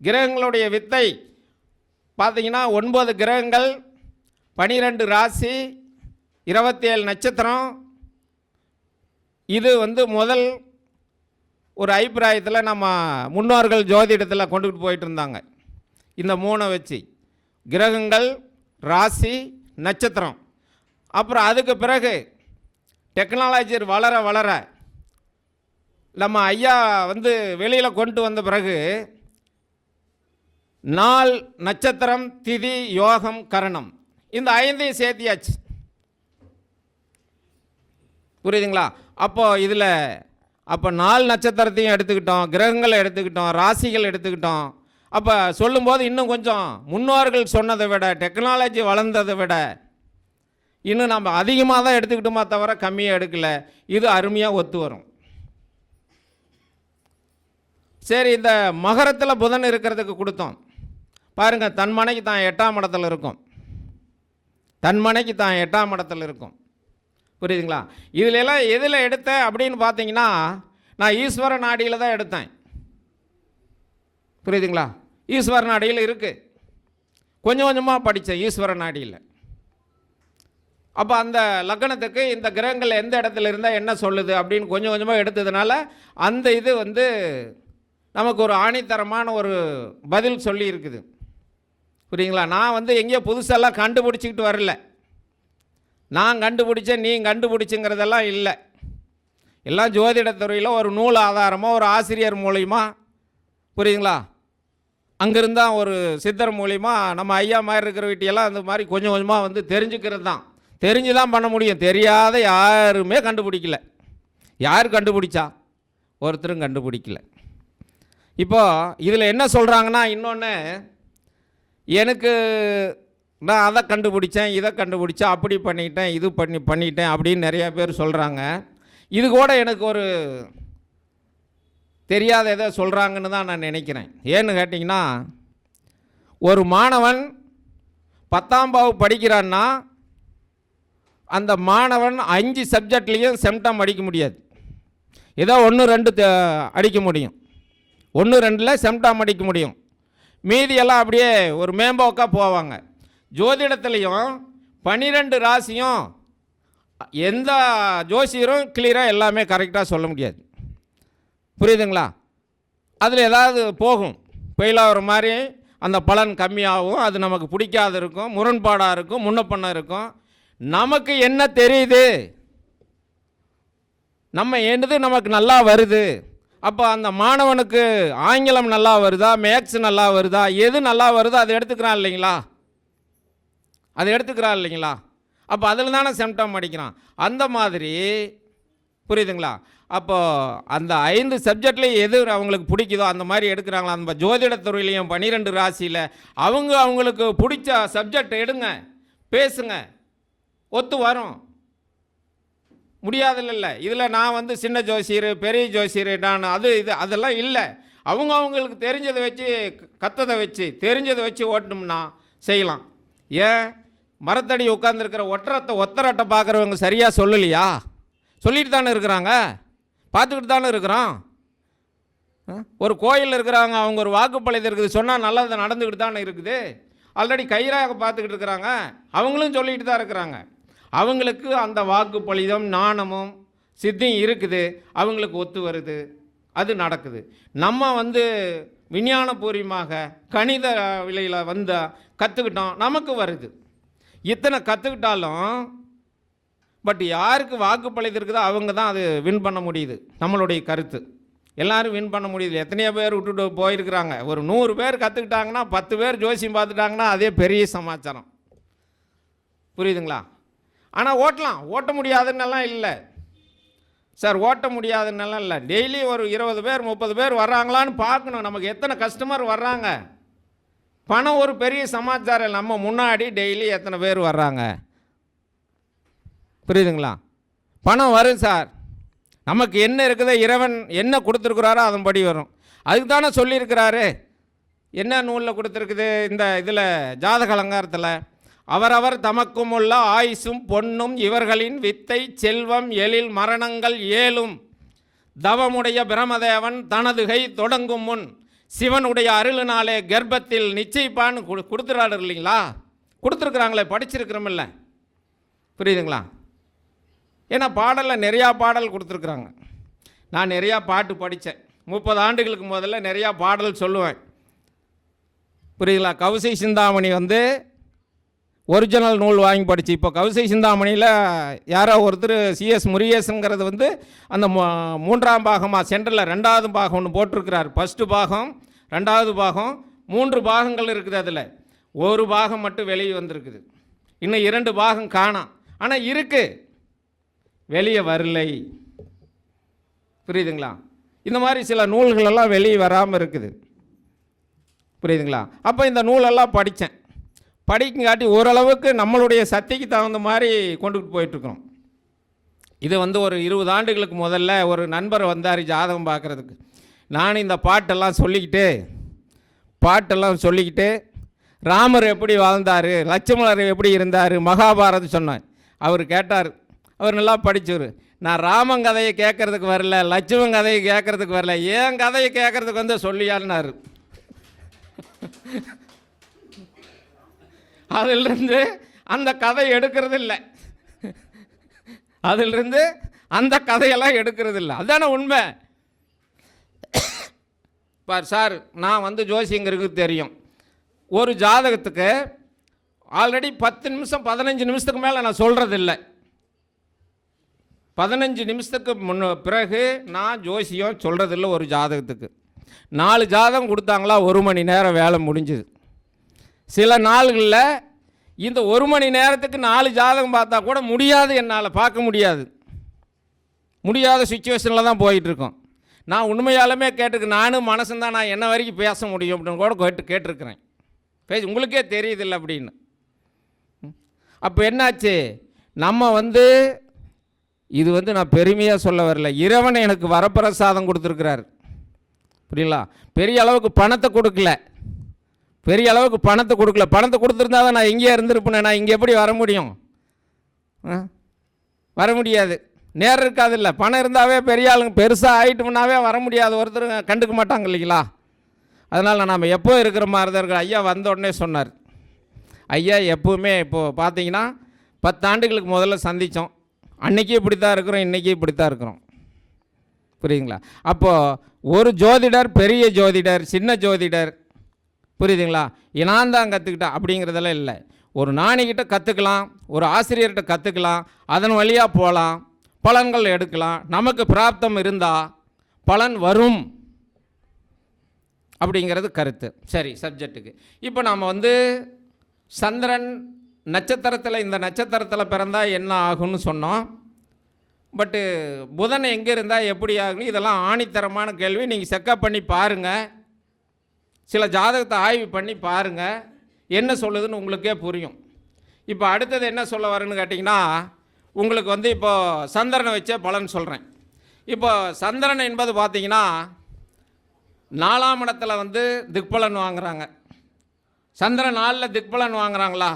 கிரகங்களுடைய வித்தை பார்த்தீங்கன்னா 9 கிரகங்கள், 12 ராசி, 27 நட்சத்திரம். இது முதல் ஒரு அபிப்பிராயத்தில் நம்ம முன்னோர்கள் ஜோதிடத்தில் கொண்டுகிட்டு போயிட்டு இருந்தாங்க. இந்த 3 வச்சு கிரகங்கள், ராசி, நட்சத்திரம். அப்புறம் அதுக்கு பிறகு டெக்னாலஜி வளர வளர நம்ம ஐயா வெளியில் கொண்டு வந்த பிறகு நாள், நட்சத்திரம், திதி, யோகம், கரணம், இந்த 5ஐயும் சேர்த்தியாச்சு. புரியுதுங்களா? அப்போ நாள் நட்சத்திரத்தையும் எடுத்துக்கிட்டோம், கிரகங்களை எடுத்துக்கிட்டோம், ராசிகள் எடுத்துக்கிட்டோம். அப்போ சொல்லும்போது இன்னும் கொஞ்சம் முன்னோர்கள் சொன்னதை விட, டெக்னாலஜி வளர்ந்ததை விட இன்னும் நம்ம அதிகமாக தான் எடுத்துக்கிட்டோமா தவிர கம்மியாக எடுக்கலை. இது அருமையாக ஒத்து வரும். சரி, இந்த மகரத்தில் புதன் இருக்கிறதுக்கு கொடுத்தோம் பாருங்கள். தன்மனைக்கு தான் 8ஆம் இடத்துல இருக்கும், தன்மனைக்கு தான் 8ஆம் இடத்துல இருக்கும். புரியுதுங்களா? இதில் எல்லாம் எதில் எடுத்தேன் அப்படின்னு பார்த்தீங்கன்னா, நான் ஈஸ்வர நாடியில் தான் எடுத்தேன். புரியுதுங்களா? ஈஸ்வர நாடியில் இருக்குது, கொஞ்சம் கொஞ்சமாக படித்தேன் ஈஸ்வர நாடியில். அப்போ அந்த லக்னத்துக்கு இந்த கிரகங்கள் எந்த இடத்துல இருந்தால் என்ன சொல்லுது அப்படின்னு கொஞ்சம் கொஞ்சமாக எடுத்ததுனால அந்த இது நமக்கு ஒரு ஆணித்தரமான ஒரு பதில் சொல்லி இருக்குது. புரியுங்களா? நான் எங்கேயோ புதுசெல்லாம் கண்டுபிடிச்சிக்கிட்டு வரல. நான் கண்டுபிடிச்சேன், நீ கண்டுபிடிச்சுங்கிறதெல்லாம் இல்லை. எல்லாம் ஜோதிடத்துறையில் ஒரு நூல் ஆதாரமாக ஒரு ஆசிரியர் மூலிமா, புரியுதுங்களா, அங்கேருந்தான் ஒரு சித்தர் மூலிமா நம்ம ஐயா மாதிரி இருக்கிற வீட்டையெல்லாம் அந்த மாதிரி கொஞ்சம் கொஞ்சமாக தெரிஞ்சுக்கிறது தான். தெரிஞ்சு தான் பண்ண முடியும். தெரியாத யாருமே கண்டுபிடிக்கல. யார் கண்டுபிடிச்சா? ஒருத்தரும் கண்டுபிடிக்கல. இப்போது இதில் என்ன சொல்கிறாங்கன்னா, இன்னொன்று, எனக்கு நான் அதை கண்டுபிடிச்சேன், இதை கண்டுபிடிச்சேன், அப்படி பண்ணிட்டேன், இது பண்ணிட்டேன் அப்படின்னு நிறையா பேர் சொல்கிறாங்க. இது கூட எனக்கு ஒரு தெரியாத எதை சொல்கிறாங்கன்னு தான் நான் நினைக்கிறேன். ஏன்னு கேட்டிங்கன்னா, ஒரு மாணவன் 10ஆம் வகுப்பு படிக்கிறான்னா அந்த மாணவன் 5 சப்ஜெக்ட்லேயும் செம்டம் அடிக்க முடியாது. ஏதோ 1, 2 அடிக்க முடியும், 1, 2ல் செம்டம் அடிக்க முடியும். மீதியெல்லாம் அப்படியே ஒரு மேம்போக்காக போவாங்க. ஜோதிடத்துலேயும் 12 ராசியும் எந்த ஜோசியரும் கிளியராக எல்லாமே கரெக்டாக சொல்ல முடியாது. புரியுதுங்களா? அதில் ஏதாவது போகும், பெயிலாகிற மாதிரி அந்த பலன் கம்மியாகும், அது நமக்கு பிடிக்காது இருக்கும், முரண்பாடாக இருக்கும், முன்னப்பண்ண இருக்கும். நமக்கு என்ன தெரியுது, நம்ம என்னது நமக்கு நல்லா வருது. அப்போ அந்த மாணவனுக்கு ஆங்கிலம் நல்லா வருதா, மேக்ஸ் நல்லா வருதா, எது நல்லா வருதோ அதை எடுத்துக்கிறான் இல்லைங்களா? அப்போ அதில் தானே சிம்டம் அடிக்கிறான். அந்த மாதிரி புரியுதுங்களா? அப்போது அந்த 5 சப்ஜெக்ட்லேயும் எது அவங்களுக்கு பிடிக்குதோ அந்த மாதிரி எடுக்கிறாங்களா. அந்த ஜோதிடத்துறையிலையும் 12 ராசியில் அவங்களுக்கு பிடிச்ச சப்ஜெக்ட் எடுங்க, பேசுங்க, ஒத்து வரும். முடியாதில்ல. இதில் நான் வந்து சின்ன ஜோசியர், பெரிய ஜோசியர், நான் அதெல்லாம் இல்லை. அவங்களுக்கு தெரிஞ்சதை வச்சு, கத்ததை வச்சு, தெரிஞ்சதை வச்சு ஓட்டணும்னா செய்யலாம். ஏன் மரத்தடி உட்காந்துருக்கிற ஒத்தரட்டை பார்க்குறவங்க சரியாக சொல்லலையா? சொல்லிட்டு தானே இருக்கிறாங்க, பார்த்துக்கிட்டு தானே இருக்கிறோம். ஒரு கோயில் இருக்கிறாங்க, அவங்க ஒரு வாக்குப்பழையது இருக்குது, சொன்னால் நல்லது நடந்துக்கிட்டு தானே இருக்குது. ஆல்ரெடி கயிறாக பார்த்துக்கிட்டு இருக்கிறாங்க, அவங்களும் சொல்லிக்கிட்டு தான் இருக்கிறாங்க. அவங்களுக்கு அந்த வாக்குப்பளிதம், நாணமும் சித்தியும் இருக்குது, அவங்களுக்கு ஒத்து வருது, அது நடக்குது. நம்ம வந்து விஞ்ஞானபூர்வமாக கணித விலையில் வந்து கற்றுக்கிட்டோம், நமக்கு வருது. இத்தனை கற்றுக்கிட்டாலும் பட் யாருக்கு வாக்குப்பளிது இருக்குதோ அவங்க தான் அது வின் பண்ண முடியுது. நம்மளுடைய கருத்து எல்லோரும் வின் பண்ண முடியுது. எத்தனையோ பேர் விட்டுட்டு போயிருக்கிறாங்க. ஒரு 100 பேர் கற்றுக்கிட்டாங்கன்னா 10 பேர் ஜோசியம் பார்த்துட்டாங்கன்னா அதே பெரிய சமாச்சாரம். புரியுதுங்களா? ஆனால் ஓட்ட முடியாதுன்னெல்லாம் இல்லை சார், ஓட்ட முடியாதுன்னெல்லாம் இல்லை. டெய்லி ஒரு 20 பேர் 30 பேர் வர்றாங்களான்னு பார்க்கணும். நமக்கு எத்தனை கஸ்டமர் வர்றாங்க. பணம் ஒரு பெரிய சமாச்சாரம். நம்ம முன்னாடி டெய்லி எத்தனை பேர் வர்றாங்க, புரியுதுங்களா? பணம் வரும் சார். நமக்கு என்ன இருக்குதோ, இறைவன் என்ன கொடுத்துருக்குறாரோ அதன்படி வரும். அதுக்கு தானே சொல்லியிருக்கிறாரு. என்ன நூலில் கொடுத்துருக்குது? இந்த இதில் ஜாதக அலங்காரத்தில், அவரவர் தமக்கும் உள்ள ஆயுசும் பொன்னும் இவர்களின் வித்தை செல்வம் எழில் மரணங்கள் ஏழும் தவமுடைய பிரமதேவன் தனது கை தொடங்கும் முன் சிவனுடைய அருளினாலே கர்ப்பத்தில் நிச்சயிப்பான்னு கொடுத்துறாரு இல்லைங்களா? கொடுத்துருக்குறாங்களே, படிச்சிருக்கிறோமில்ல, புரியுதுங்களா? ஏன்னா பாடலில் நிறையா பாடல் கொடுத்துருக்குறாங்க. நான் நிறையா பாட்டு படித்தேன். 30 ஆண்டுகளுக்கு முதல்ல நிறையா பாடல் சொல்லுவேன், புரியுதுங்களா? கௌசி சிந்தாமணி வந்து ஒரிஜினல் நூல் வாங்கி படித்து, இப்போ கௌசி சிந்தாமணியில் யாரோ ஒருத்தர் CS முருகேசனுங்கிறது வந்து அந்த 3ஆம் பாகமாக சென்டரில் 2வது பாகம் ஒன்று போட்டிருக்கிறார். ஃபஸ்ட்டு பாகம், 2வது பாகம், 3 பாகங்கள் இருக்குது. அதில் ஒரு பாகம் மட்டும் வெளியே வந்திருக்குது. இன்னும் 2 பாகம் காணோம். ஆனால் இருக்குது, வெளியே வரலை. புரியுதுங்களா? இந்த மாதிரி சில நூல்களெல்லாம் வெளியே வராமல் இருக்குது, புரியுதுங்களா? அப்போ இந்த நூலெல்லாம் படித்தேன். படிக்கங்காட்டி ஓரளவுக்கு நம்மளுடைய சக்திக்கு தகுந்த மாதிரி கொண்டுகிட்டு போயிட்டுருக்கோம். இது வந்து ஒரு 20 ஆண்டுகளுக்கு முதல்ல ஒரு நண்பர் வந்தார் ஜாதகம் பார்க்குறதுக்கு. நான் இந்த பாட்டெல்லாம் சொல்லிக்கிட்டு ராமர் எப்படி வாழ்ந்தார், லட்சுமணர் எப்படி இருந்தார், மகாபாரதம் சொன்னேன். அவர் கேட்டார். அவர் நல்லா படித்தவர். நான் ராமன் கதையை கேட்குறதுக்கு வரல, லட்சுமணன் கதையை கேட்குறதுக்கு வரல, ஏன் கதையை கேட்குறதுக்கு வந்து சொல்லியான்னாரு. அதிலிருந்து அந்த கதை எடுக்கிறது இல்லை, அதிலிருந்து அந்த கதையெல்லாம் எடுக்கிறது இல்லை. அதுதானே உண்மை. பார் சார், நான் வந்து ஜோசியங்களுக்கு தெரியும். ஒரு ஜாதகத்துக்கு ஆல்ரெடி 10 நிமிஷம் 15 நிமிஷத்துக்கு மேலே நான் சொல்கிறது இல்லை. 15 நிமிஷத்துக்கு பிறகு நான் ஜோசியம் சொல்கிறதில்ல. ஒரு ஜாதகத்துக்கு 4 ஜாதகம் கொடுத்தாங்களா 1 மணி நேரம் வேலை முடிஞ்சுது. சில நாள்களில் இந்த 1 மணி நேரத்துக்கு 4 ஜாதகம் பார்த்தா கூட முடியாது, என்னால் பார்க்க முடியாத சுச்சுவேஷனில் தான் போயிட்டுருக்கோம். நான் உண்மையாலுமே நானும் மனசுந்தான், நான் என்ன வரைக்கும் பேச முடியும் அப்படின்னு கூட கேட்டிருக்கிறேன். உங்களுக்கே தெரியுதில்லை அப்படின்னு. அப்போ என்னாச்சு, நம்ம வந்து இது வந்து நான் பெருமையாக சொல்ல வரல, இறைவன் எனக்கு வரப்பிரசாதம் கொடுத்துருக்கிறார், புரியல? பெரிய அளவுக்கு பணத்தை கொடுக்கல, பணத்தை கொடுத்துருந்தா தான் நான் இங்கேயே இருந்திருப்பேன். நான் இங்கே எப்படி வர முடியும்? வர முடியாது, நேரம் இருக்காது. இல்லை, பணம் இருந்தாவே பெரிய ஆளுங்க பெருசாக ஆகிட்டோம்னாவே வர முடியாது, ஒருத்தர் கண்டுக்க மாட்டாங்க இல்லைங்களா? அதனால் நாம் எப்போ இருக்கிற மாதிரி தான் இருக்கிற. ஐயா வந்த உடனே சொன்னார். ஐயா எப்போவுமே இப்போது பார்த்தீங்கன்னா 10 ஆண்டுகளுக்கு முதல்ல சந்தித்தோம். அன்றைக்கி இப்படி தான் இருக்கிறோம், இன்றைக்கி இப்படி தான் இருக்கிறோம், புரியுதுங்களா? அப்போது ஒரு ஜோதிடர், பெரிய ஜோதிடர், சின்ன ஜோதிடர், புரியுதுங்களா, நான் தான் கற்றுக்கிட்டேன் அப்படிங்கிறதெல்லாம் இல்லை. ஒரு ஞானிகிட்ட கற்றுக்கலாம், ஒரு ஆசிரியர்கிட்ட கற்றுக்கலாம், அதன் வழியாக போகலாம், பலன்கள் எடுக்கலாம். நமக்கு பிராப்தம் இருந்தால் பலன் வரும் அப்படிங்கிறது கருத்து. சரி, சப்ஜெக்ட்டுக்கு இப்போ நாம் வந்து சந்திரன் நட்சத்திரத்தில் இந்த நட்சத்திரத்தில் பிறந்தால் என்ன ஆகும்னு சொன்னோம். பட்டு புதன் எங்கே இருந்தால் எப்படி ஆகுன்னு இதெல்லாம் ஆணித்தரமான கேள்வி. நீங்கள் செக்கப் பண்ணி பாருங்கள், சில ஜாதகத்தை ஆய்வு பண்ணி பாருங்கள், என்ன சொல்லுதுன்னு உங்களுக்கே புரியும். இப்போ அடுத்தது என்ன சொல்ல வரேன்னு கேட்டிங்கன்னா, உங்களுக்கு இப்போது சந்திரனை வச்சே பலன் சொல்கிறேன். இப்போ சந்திரன் என்பது பார்த்திங்கன்னா 4ஆம் இடத்துல திக்பலன் வாங்குகிறாங்க. சந்திரன் 4ல் திக்பலன் வாங்குகிறாங்களா?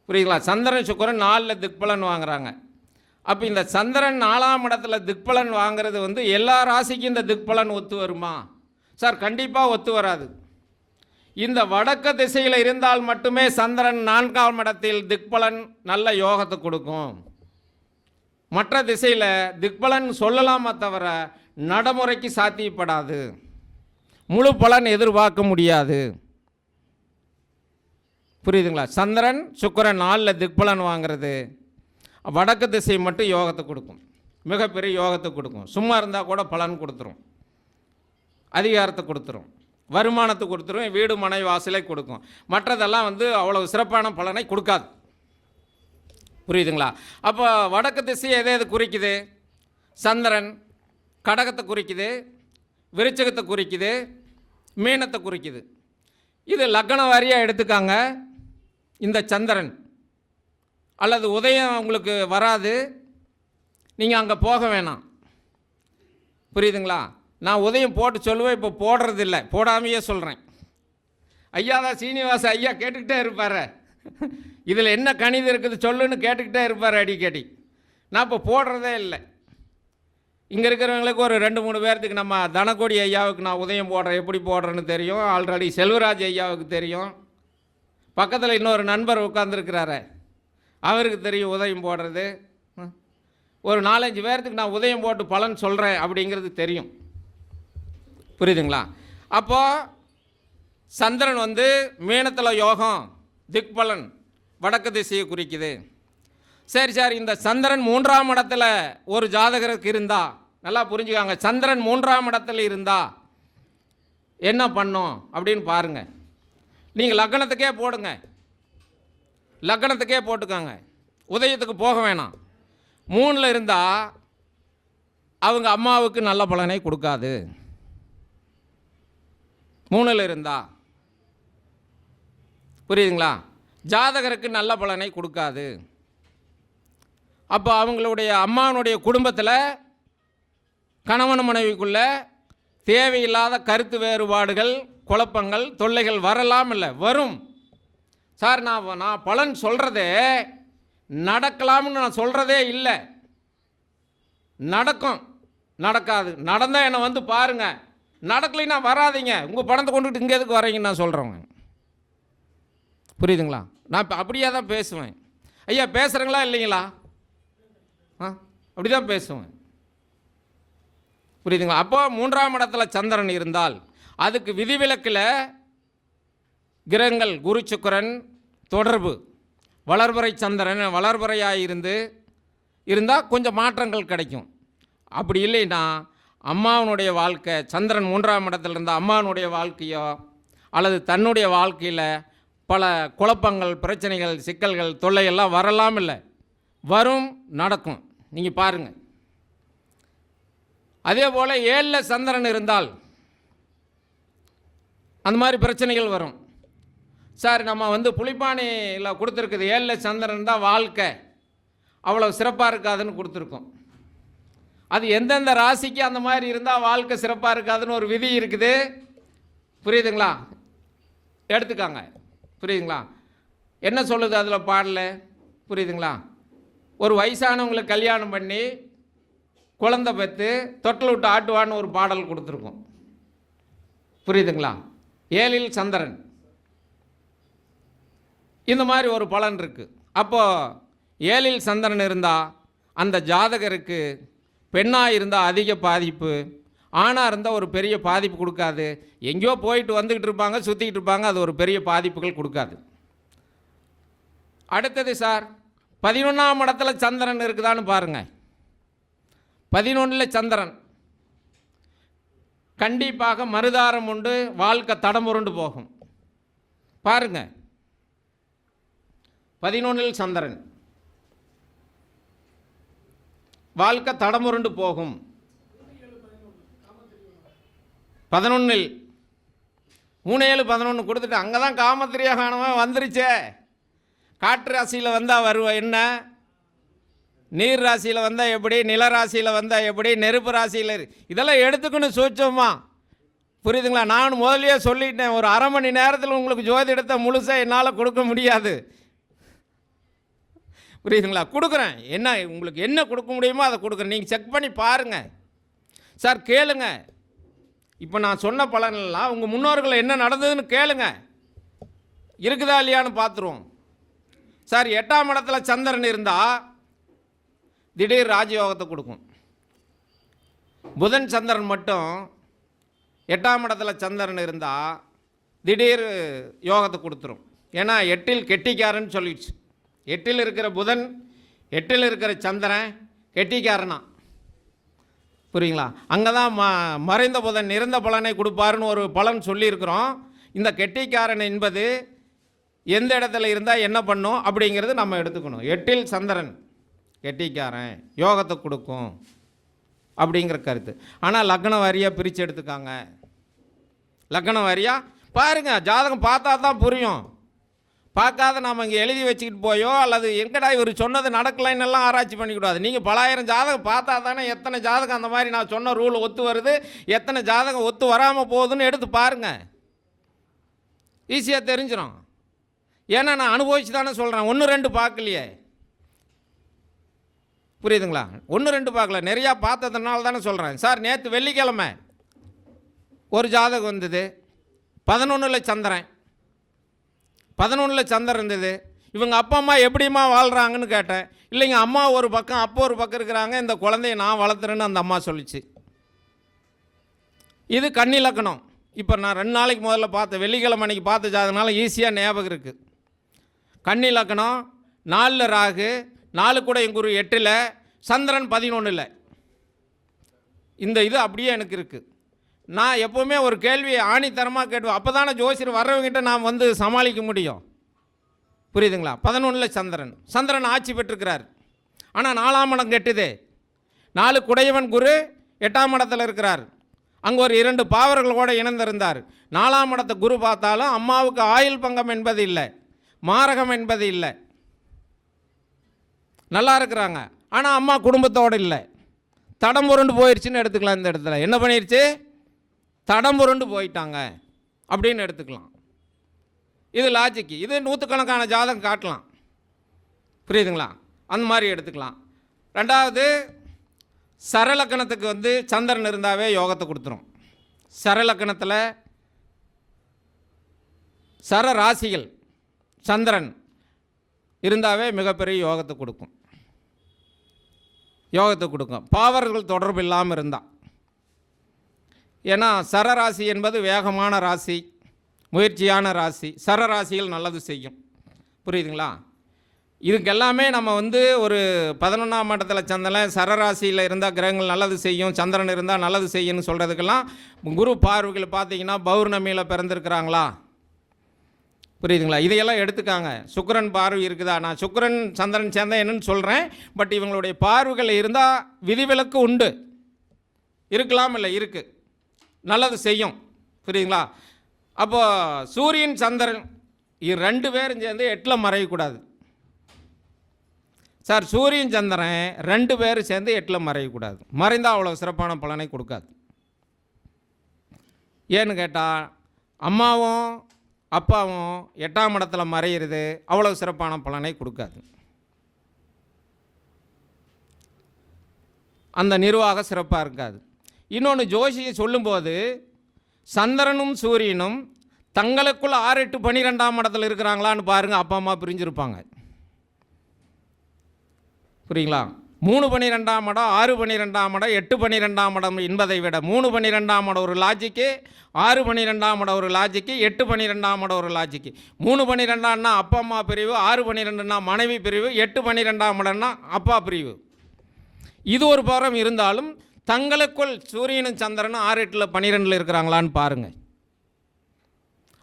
புரியுங்களா? சந்திரன் சுக்கிரன் 4ல் திக்பலன் வாங்குகிறாங்க. அப்போ இந்த சந்திரன் 4ஆம் இடத்துல திக்பலன் வாங்கிறது எல்லா ராசிக்கும் இந்த திக்பலன் ஒத்து வருமா? சார், கண்டிப்பாக ஒத்து வராது. இந்த வடக்கு திசையில் இருந்தால் மட்டுமே சந்திரன் 4ஆம் இடத்தில் திக்பலன் நல்ல யோகத்தை கொடுக்கும். மற்ற திசையில் திக்பலன் சொல்லலாமா தவிர நடைமுறைக்கு சாத்தியப்படாது, முழு பலன் எதிர்பார்க்க முடியாது. புரியுதுங்களா? சந்திரன் சுக்கிரன் 4ல் திக்பலன் வாங்கிறது வடக்கு திசை மட்டும் யோகத்தை கொடுக்கும், மிகப்பெரிய யோகத்தை கொடுக்கும். சும்மா இருந்தால் கூட பலன் கொடுத்துரும், அதிகாரத்தை கொடுத்துரும், வருமானத்தை கொடுத்துரும், வீடு மனை வாசலை கொடுக்கும். மற்றதெல்லாம் அவ்வளவு சிறப்பான பலனை கொடுக்காது. புரியுதுங்களா? அப்போ வடக்கு திசை எது குறிக்குது? சந்திரன் கடகத்தை குறிக்குது, விருச்சகத்தை குறிக்குது, மீனத்தை குறிக்குது. இது லக்ன வாரியாக எடுத்துக்காங்க. இந்த சந்திரன் அல்லது உதயம் உங்களுக்கு வராது, நீங்கள் அங்கே போக வேணாம். புரியுதுங்களா? நான் உதயம் போட்டு சொல்லுவேன், இப்போ போடுறதில்லை, போடாமையே சொல்கிறேன். ஐயா தான் சீனிவாச ஐயா கேட்டுக்கிட்டே இருப்பார், இதில் என்ன கணிதம் இருக்குது சொல்லுன்னு கேட்டுக்கிட்டே இருப்பார் அடிக்கடி. நான் இப்போ போடுறதே இல்லை. இங்கே இருக்கிறவங்களுக்கு ஒரு 2-3 பேர்த்துக்கு நம்ம தனக்கோடி ஐயாவுக்கு நான் உதயம் போடுறேன், எப்படி போடுறேன்னு தெரியும். ஆல்ரெடி செல்வராஜ் ஐயாவுக்கு தெரியும். பக்கத்தில் இன்னொரு நண்பர் உட்காந்துருக்கிறாரு, அவருக்கு தெரியும் உதயம் போடுறது. ஒரு 4-5 பேர்த்துக்கு நான் உதயம் போட்டு பலன் சொல்கிறேன் அப்படிங்கிறது தெரியும். புரியுதுங்களா? அப்போது சந்திரன் மீனத்தில் யோகம், திக்பலன், வடக்கு திசையை குறிக்குது. சரி சார், இந்த சந்திரன் 3ஆம் இடத்துல ஒரு ஜாதகருக்கு இருந்தா, நல்லா புரிஞ்சுக்காங்க, சந்திரன் 3ஆம் இடத்துல இருந்தா என்ன பண்ணும் அப்படின்னு பாருங்கள். நீங்கள் லக்னத்துக்கே போடுங்க, லக்னத்துக்கே போட்டுக்காங்க, உதயத்துக்கு போக வேணாம். 3ல் இருந்தால் அவங்க அம்மாவுக்கு நல்ல பலனை கொடுக்காது. 3ல் இருந்தா, புரியுதுங்களா? ஜாதகருக்கு நல்ல பலனை கொடுக்காது. அப்போ அவங்களுடைய அம்மானுடைய குடும்பத்தில் கணவன் மனைவிக்குள்ள தேவையில்லாத கருத்து வேறுபாடுகள், குழப்பங்கள், தொல்லைகள் வரலாம். இல்லை, வரும். சார், நான் பலன் சொல்கிறதே நடக்கலாம்னு நான் சொல்கிறதே இல்லை. நடக்கும், நடக்காது. நடந்தால் என்னை பாருங்கள், நடக்கலைன்னா வராதிங்க. உங்கள் பணத்தை கொண்டுகிட்டு இங்கே எதுக்கு வரீங்கன்னு நான் சொல்கிறேங்க. புரியுதுங்களா? நான் இப்போ அப்படியே தான் பேசுவேன். ஐயா பேசுகிறீங்களா இல்லைங்களா? அப்படி தான் பேசுவேன். புரியுதுங்களா? அப்போ 3ஆம் இடத்துல சந்திரன் இருந்தால் அதுக்கு விதிவிலக்கில் கிரகங்கள் குரு சுக்கிரன் தொடர்பு, வளர்பறை சந்திரன் வளர்பறையாக இருந்தால் கொஞ்சம் மாற்றங்கள் கிடைக்கும். அப்படி இல்லைன்னா அம்மாவனுடைய வாழ்க்கை, சந்திரன் 3ஆம் இடத்துல இருந்தால் அம்மாவனுடைய வாழ்க்கையோ அல்லது தன்னுடைய வாழ்க்கையில் பல குழப்பங்கள், பிரச்சனைகள், சிக்கல்கள், தொல்லையெல்லாம் வரலாம். இல்லை, வரும், நடக்கும். நீங்கள் பாருங்கள். அதே போல் 7ல் சந்திரன் இருந்தால் அந்த மாதிரி பிரச்சனைகள் வரும். சார், நம்ம புலிப்பானையில் கொடுத்துருக்குது 7ல் சந்திரன் தான் வாழ்க்கை அவ்வளோ சிறப்பாக இருக்காதுன்னு கொடுத்துருக்கோம். அது எந்தெந்த ராசிக்கு அந்த மாதிரி இருந்தால் வாழ்க்கை சிறப்பாக இருக்காதுன்னு ஒரு விதி இருக்குது. புரியுதுங்களா? எடுத்துக்காங்க. புரியுதுங்களா? என்ன சொல்லுது அதில் பாடல? புரியுதுங்களா? ஒரு வயசானவங்களுக்கு கல்யாணம் பண்ணி குழந்தை பெற்று தொட்டில் விட்டு ஆட்டுவான்னு ஒரு பாடல் கொடுத்துருக்கோம். புரியுதுங்களா? 7ல் சந்திரன் இந்த மாதிரி ஒரு பலன் இருக்குது. அப்போது 7ல் சந்திரன் இருந்தால் அந்த ஜாதகருக்கு பெண்ணாக இருந்தால் அதிக பாதிப்பு, ஆணாக இருந்தால் ஒரு பெரிய பாதிப்பு கொடுக்காது. எங்கேயோ போயிட்டு வந்துக்கிட்டு இருப்பாங்க, சுற்றிக்கிட்டு இருப்பாங்க, அது ஒரு பெரிய பாதிப்புகள் கொடுக்காது. அடுத்தது சார், 11ஆம் இடத்துல சந்திரன் இருக்குதான்னு பாருங்கள். 11ல் சந்திரன் கண்டிப்பாக மறுதாரம் உண்டு, வாழ்க்கை தடமுருண்டு போகும். பாருங்கள், 11 சந்திரன். வாழ்க்கை தடமுருண்டு போகும். 11 3-7-11 கொடுத்துட்டு அங்கே தான் காமத்திரியாகானவன் வந்துருச்சே. காற்று ராசியில் வந்தால் வருவ என்ன, நீர் ராசியில் வந்தால் எப்படி, நில ராசியில் வந்தால் எப்படி, நெருப்பு ராசியில் இதெல்லாம் எடுத்துக்கணும் சூட்சமா. புரியுதுங்களா? நான் முதலியே சொல்லிட்டேன், ஒரு அரை மணி நேரத்தில் உங்களுக்கு ஜோதிடத்தை முழுசாக என்னால் கொடுக்க முடியாது. புரியுதுங்களா? கொடுக்குறேன், என்ன உங்களுக்கு என்ன கொடுக்க முடியுமோ அதை கொடுக்குறேன். நீங்கள் செக் பண்ணி பாருங்கள் சார், கேளுங்க. இப்போ நான் சொன்ன பலனெல்லாம் உங்கள் முன்னோர்கள் என்ன நடந்ததுன்னு கேளுங்க, இருக்குதா இல்லையான்னு பார்த்துருவோம். சார் 8ஆம் இடத்துல சந்திரன் இருந்தால் திடீர் ராஜயோகத்தை கொடுக்கும். புதன் சந்திரன் மட்டும் 8ஆம் இடத்துல சந்திரன் இருந்தால் திடீர் யோகத்தை கொடுத்துரும். ஏன்னா 8இல் கெட்டிக்காரன்னு சொல்லிடுச்சு. 8இல் இருக்கிற புதன், 8இல் இருக்கிற சந்திரன் கெட்டிக்காரனா. புரியுங்களா? அங்கே தான் மறைந்த புதன் நிறைந்த பலனை கொடுப்பாருன்னு ஒரு பலன் சொல்லியிருக்கிறோம். இந்த கெட்டிக்காரன் என்பது எந்த இடத்துல இருந்தால் என்ன பண்ணும் அப்படிங்கிறது நம்ம எடுத்துக்கணும். 8இல் சந்திரன் கெட்டிக்காரன் யோகத்தை கொடுக்கும் அப்படிங்கிற கருத்து. ஆனால் லக்னம் வாரியாக பிரித்து எடுத்துக்காங்க. லக்னம் வாரியாக பாருங்கள், ஜாதகம் பார்த்தா தான் புரியும். பார்க்காத நாம் இங்கே எழுதி வச்சுக்கிட்டு போயோ அல்லது எங்கடா இவர் சொன்னது நடக்கலைன்னெல்லாம் ஆராய்ச்சி பண்ணிக்கூடாது. நீங்கள் பலாயிரம் ஜாதகம் பார்த்தா தானே எத்தனை ஜாதகம் அந்த மாதிரி நான் சொன்ன ரூல் ஒத்து வருது, எத்தனை ஜாதகம் ஒத்து வராமல் போகுதுன்னு எடுத்து பாருங்கள், ஈஸியாக தெரிஞ்சிடும். ஏன்னா நான் அனுபவிச்சு தானே சொல்கிறேன், 1-2 பார்க்கலையே. புரியுதுங்களா? 1-2 பார்க்கல, நிறையா பார்த்ததுனால தானே சொல்கிறேன். சார் நேற்று வெள்ளிக்கிழமை ஒரு ஜாதகம் வந்தது, 11 சந்திரன், 11 சந்திரன் இருந்தது. இவங்க அப்பா அம்மா எப்படிம்மா வாழ்கிறாங்கன்னு கேட்டேன். இல்லைங்க, அம்மா ஒரு பக்கம் அப்பா ஒரு பக்கம் இருக்கிறாங்க, இந்த குழந்தைய நான் வளர்த்துறேன்னு அந்த அம்மா சொல்லிச்சு. இது கன்னி லக்னம். இப்போ நான் 2 நாளைக்கு முதல்ல பார்த்த வெள்ளிக்கிழமை அன்றைக்கி பார்த்த ஜாதகனால ஈஸியாக ஞாபகம் இருக்குது. கன்னி லக்னம், 4 ராகு, 4 கூட எங்கள் குரு 8, சந்திரன் 11. இந்த இது அப்படியே எனக்கு இருக்குது. நான் எப்போவுமே ஒரு கேள்வியை ஆணித்தரமாக கேட்டுவேன். அப்போ தானே ஜோசியர் வர்றவங்கிட்ட நான் வந்து சமாளிக்க முடியும். புரியுதுங்களா? 11 சந்திரன், சந்திரன் ஆட்சி பெற்றிருக்கிறார். ஆனால் 4ஆம் இடம் கெட்டுதே. 4 குடையவன் குரு 8ஆம் இடத்துல இருக்கிறார். அங்கே ஒரு 2 பாவர்கள் கூட இணைந்திருந்தார். 4ஆம் இடத்தை குரு பார்த்தாலும் அம்மாவுக்கு ஆயுள் பங்கம் என்பது இல்லை, மாரகம் என்பது இல்லை, நல்லா இருக்கிறாங்க. ஆனால் அம்மா குடும்பத்தோடு இல்லை, தடம் புரண்டு போயிடுச்சுன்னு எடுத்துக்கலாம். இந்த இடத்துல என்ன பண்ணிடுச்சு? தடம் புரண்டு போயிட்டாங்க அப்படின்னு எடுத்துக்கலாம். இது லாஜிக்கு. இது 100கணக்கான ஜாதகம் காட்டலாம். புரியுதுங்களா? அந்த மாதிரி எடுத்துக்கலாம். 2வது, சரலக்கணத்துக்கு வந்து சந்திரன் இருந்தாவே யோகத்தை கொடுத்துரும். சரலக்கணத்தில் சர ராசிகள் சந்திரன் இருந்தாவே மிகப்பெரிய யோகத்தை கொடுக்கும். பாவர்கள் தொடர்பு இல்லாமல் இருந்தால். ஏன்னா சரராசி என்பது வேகமான ராசி, முயற்சியான ராசி. சரராசிகள் நல்லது செய்யும். புரியுதுங்களா? இதுக்கு எல்லாமே நம்ம வந்து ஒரு 11ஆம் இடத்துல சந்திரன் சரராசியில் இருந்தால் கிரகங்கள் நல்லது செய்யும், சந்திரன் இருந்தால் நல்லது செய்யும்னு சொல்கிறதுக்கெல்லாம் குரு பார்வைகள் பார்த்தீங்கன்னா பௌர்ணமியில் பிறந்திருக்கிறாங்களா? புரியுதுங்களா? இதையெல்லாம் எடுத்துக்காங்க. சுக்கிரன் பார்வை இருக்குதா? நான் சுக்கிரன் சந்திரன் சேர்ந்தா என்னன்னு சொல்கிறேன். பட் இவங்களுடைய பார்வைகள் இருந்தால் விதிவிலக்கு உண்டு, இருக்கலாம், இல்லை இருக்குது, நல்லது செய்யும். புரியுதுங்களா? அப்போ சூரியன் சந்திரன் 2 பேரும் சேர்ந்து 8ல் மறையக்கூடாது. சார் சூரியன் சந்திரன் 2 பேரும் சேர்ந்து 8ல் மறையக்கூடாது. மறைந்தால் அவ்வளோ சிறப்பான பலனை கொடுக்காது. ஏன்னு கேட்டால் அம்மாவும் அப்பாவும் 8ஆம் இடத்துல மறையிறது அவ்வளோ சிறப்பான பலனை கொடுக்காது. அந்த நிர்வாக சிறப்பாக இருக்காது. இன்னொன்று, ஜோசியை சொல்லும்போது சந்திரனும் சூரியனும் தங்களுக்குள்ள 6, 8, 12ஆம் இடத்துல இருக்கிறாங்களான்னு பாருங்கள். அப்பா அம்மா பிரிஞ்சிருப்பாங்க. புரியுங்களா? 3, 12ஆம் இடம், 6, 12ஆம் இடம், 8, 12ஆம் இடம் என்பதை விட 3, 12ஆம் இடம் ஒரு லாஜிக்கு, 6, 12ஆம் இடம் ஒரு லாஜிக்கு, 8, 12ஆம் இடம் ஒரு லாஜிக்கு. 3, 12ஆம்னா அப்பா அம்மா பிரிவு, 6, 12னா மனைவி பிரிவு, 8, 12ஆம் இடம்னா அப்பா பிரிவு. இது ஒரு புறம் இருந்தாலும் தங்களுக்குள் சூரியனும் சந்திரனும் 6, 8, 12 இருக்கிறாங்களான்னு பாருங்கள்.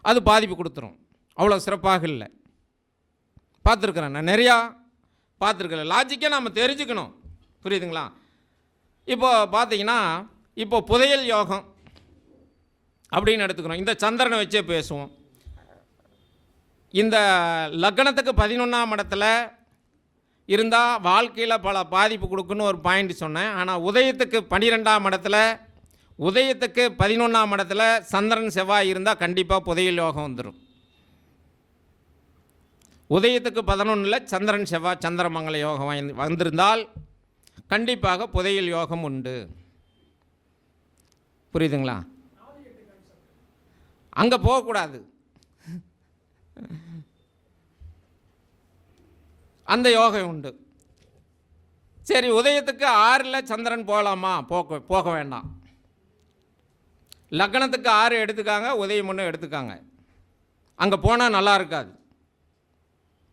அது பாதிப்பு கொடுத்துரும். அவ்வளோ சிறப்பாக இல்லை. பார்த்துருக்குறேன், நான் நிறையா பார்த்துருக்கேன். லாஜிக்காக நம்ம தெரிஞ்சுக்கணும், புரியுதுங்களா? இப்போ பார்த்தீங்கன்னா, இப்போ புதையல் யோகம் அப்படின்னு எடுத்துக்கிறோம். இந்த சந்திரனை வச்சே பேசுவோம். இந்த லக்னத்துக்கு 11ஆம் இடத்துல இருந்தால் வாழ்க்கையில் பல பாதிப்பு கொடுக்குன்னு ஒரு பாயிண்ட் சொன்னேன். ஆனால் உதயத்துக்கு 12ஆம் இடத்துல, உதயத்துக்கு 11ஆம் இடத்துல சந்திரன் செவ்வாய் இருந்தால் கண்டிப்பாக புதையல் யோகம் வந்துடும். உதயத்துக்கு 11ல் சந்திரன் செவ்வாய் சந்திரமங்கல யோகம் வந்திருந்தால் கண்டிப்பாக புதையல் யோகம் உண்டு. புரியுதுங்களா? அங்கே போகக்கூடாது, அந்த யோகம் உண்டு. சரி, உதயத்துக்கு 6ல் சந்திரன் போகலாமா? போக வேண்டாம். லக்னத்துக்கு 6 எடுத்துக்காங்க, உதயம் 1 எடுத்துக்காங்க. அங்கே போனால் நல்லா இருக்காது,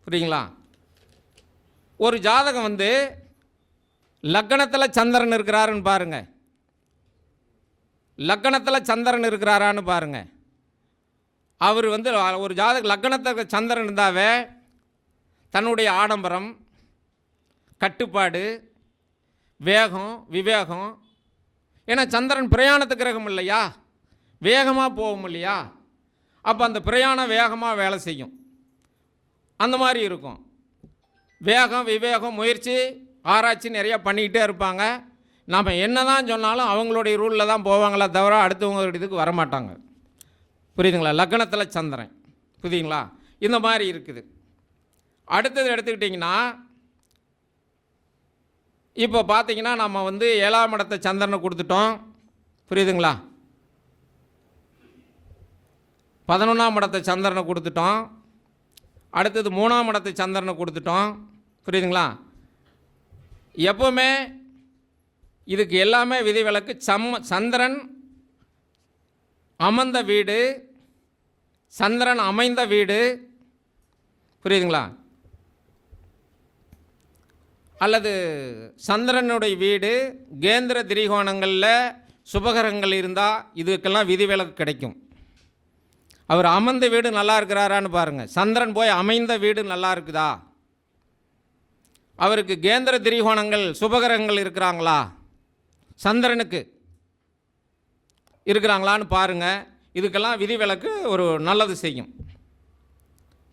புரியுங்களா? ஒரு ஜாதகம் வந்து லக்னத்தில் சந்திரன் இருக்கிறாருன்னு பாருங்க, லக்னத்தில் சந்திரன் இருக்கிறாரான்னு பாருங்க. அவர் வந்து ஒரு ஜாதக லக்னத்தில் சந்திரன் இருந்தாவே தன்னுடைய ஆடம்பரம், கட்டுப்பாடு, வேகம், விவேகம், ஏன்னா சந்திரன் பிரயாணத்து கிரகம் இல்லையா, வேகமாக போகும் இல்லையா, அப்போ அந்த பிரயாணம் வேகமாக வேலை செய்யும். அந்த மாதிரி இருக்கும். வேகம், விவேகம், முயற்சி, ஆராய்ச்சி நிறையா பண்ணிக்கிட்டே இருப்பாங்க. நாம் என்ன தான் சொன்னாலும் அவங்களுடைய ரூலில் தான் போவாங்களே தவிர அடுத்தவங்க இதுக்கு வரமாட்டாங்க, புரியுதுங்களா? லக்னத்தில் சந்திரன், புரியுதுங்களா? இந்த மாதிரி இருக்குது. அடுத்தது எடுத்துக்கிட்டிங்கன்னா, இப்போ பார்த்தீங்கன்னா நம்ம வந்து 7ஆம் இடத்தை சந்திரனை கொடுத்துட்டோம், புரியுதுங்களா? 11ஆம் இடத்தை சந்திரனை கொடுத்துட்டோம். அடுத்தது 3ஆம் இடத்தை சந்திரனை கொடுத்துட்டோம், புரியுதுங்களா? எப்போவுமே இதுக்கு எல்லாமே விதிவிலக்கு. சந்திரன் அமர்ந்த வீடு, சந்திரன் அமைந்த வீடு, புரியுதுங்களா? அல்லது சந்திரனுடைய வீடு கேந்திர திரிகோணங்களில் சுபகரங்கள் இருந்தால் இதுக்கெல்லாம் விதிவிலக்கு கிடைக்கும். அவர் அமர்ந்த வீடு நல்லா இருக்கிறாரான்னு பாருங்கள். சந்திரன் போய் அமைந்த வீடு நல்லா இருக்குதா, அவருக்கு கேந்திர திரிகோணங்கள் சுபகரங்கள் இருக்கிறாங்களா, சந்திரனுக்கு இருக்கிறாங்களான்னு பாருங்கள். இதுக்கெல்லாம் விதிவிலக்கு ஒரு நல்லது செய்யும்,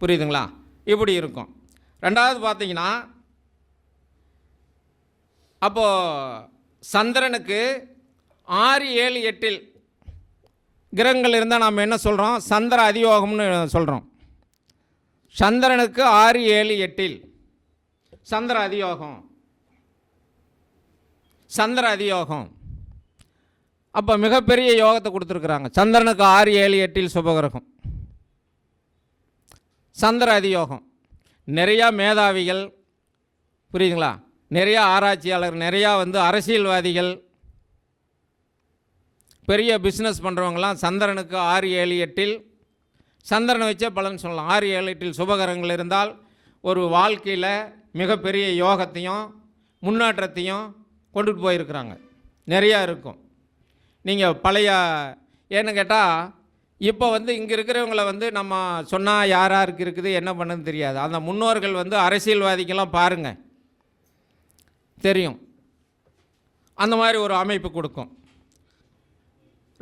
புரியுதுங்களா? இப்படி இருக்கும். ரெண்டாவது பார்த்தீங்கன்னா, அப்போது சந்திரனுக்கு 6, 7, 8 கிரகங்கள் இருந்தால் நாம் என்ன சொல்கிறோம்? சந்திர அதியோகம்னு சொல்கிறோம். சந்திரனுக்கு 6, 7, 8 சந்திர அதியோகம், சந்திர அதியோகம். அப்போ மிகப்பெரிய யோகத்தை கொடுத்துருக்குறாங்க. சந்திரனுக்கு 6, 7, 8 சுபகிரகம், சந்திர அதியோகம். நிறையா மேதாவிகள், புரியுதுங்களா? நிறையா ஆராய்ச்சியாளர், நிறையா வந்து அரசியல்வாதிகள், பெரிய பிஸ்னஸ் பண்ணுறவங்களாம் சந்திரனுக்கு 6, 7, 8 சந்திரனை வச்சே பலன் சொல்லலாம். 6, 7, 8 சுபகரங்கள் இருந்தால் ஒரு வாழ்க்கையில் மிகப்பெரிய யோகத்தையும் முன்னேற்றத்தையும் கொண்டுட்டு போயிருக்கிறாங்க. நிறையா இருக்கும். நீங்கள் பழைய ஏன்னு கேட்டால், இப்போ வந்து இங்கே இருக்கிறவங்கள வந்து நம்ம சொன்னால் யாருக்கு இருக்குது என்ன பண்ணுன்னு தெரியாது. அந்த முன்னோர்கள் வந்து அரசியல்வாதிக்கெல்லாம் பாருங்கள், தெரியும். அந்த மாதிரி ஒரு அமைப்பு கொடுக்கும்.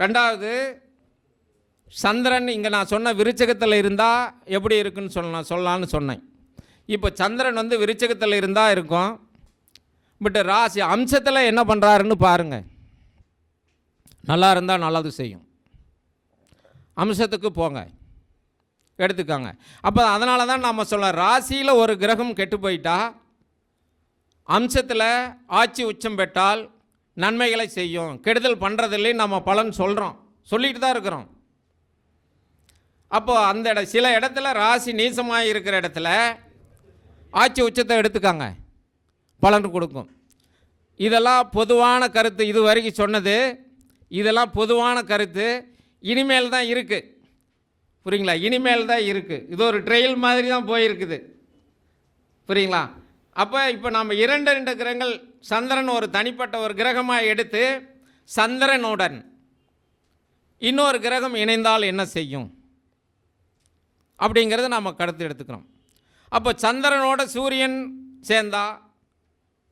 ரெண்டாவது, சந்திரன் இங்கே நான் சொன்ன விருச்சகத்தில் இருந்தால் எப்படி இருக்குன்னு சொல்லலான்னு சொன்னேன். இப்போ சந்திரன் வந்து விருச்சகத்தில் இருந்தால் இருக்கும். பட் ராசி அம்சத்தில் என்ன பண்ணுறாருன்னு பாருங்கள். நல்லா இருந்தால் நல்லது செய்யும். அம்சத்துக்கு போங்க, எடுத்துக்காங்க. அப்போ அதனால தான் நம்ம சொல்ல, ராசியில் ஒரு கிரகம் கெட்டு போயிட்டா அம்சத்தில் ஆட்சி உச்சம் பெற்றால் நன்மைகளை செய்யும், கெடுதல் பண்ணுறதில்லைன்னு நம்ம பலன் சொல்கிறோம், சொல்லிட்டு தான் இருக்கிறோம். அப்போது அந்த சில இடத்துல ராசி நீசமாக இருக்கிற இடத்துல ஆட்சி உச்சத்தை எடுத்துக்காங்க, பலன் கொடுக்கும். இதெல்லாம் பொதுவான கருத்து. இது வரைக்கும் சொன்னது இதெல்லாம் பொதுவான கருத்து. இனிமேல் தான் இருக்குது, புரியுங்களா? இனிமேல் தான் இருக்குது. இது ஒரு ட்ரெயில் மாதிரி தான் போயிருக்குது, புரியுங்களா? அப்போ இப்போ நம்ம 2 கிரகங்கள், சந்திரன் ஒரு தனிப்பட்ட ஒரு கிரகமாக எடுத்து சந்திரனுடன் இன்னொரு கிரகம் இணைந்தால் என்ன செய்யும் அப்படிங்கிறத நாம் கருத்து எடுத்துக்கிறோம். அப்போ சந்திரனோட சூரியன் சேர்ந்தா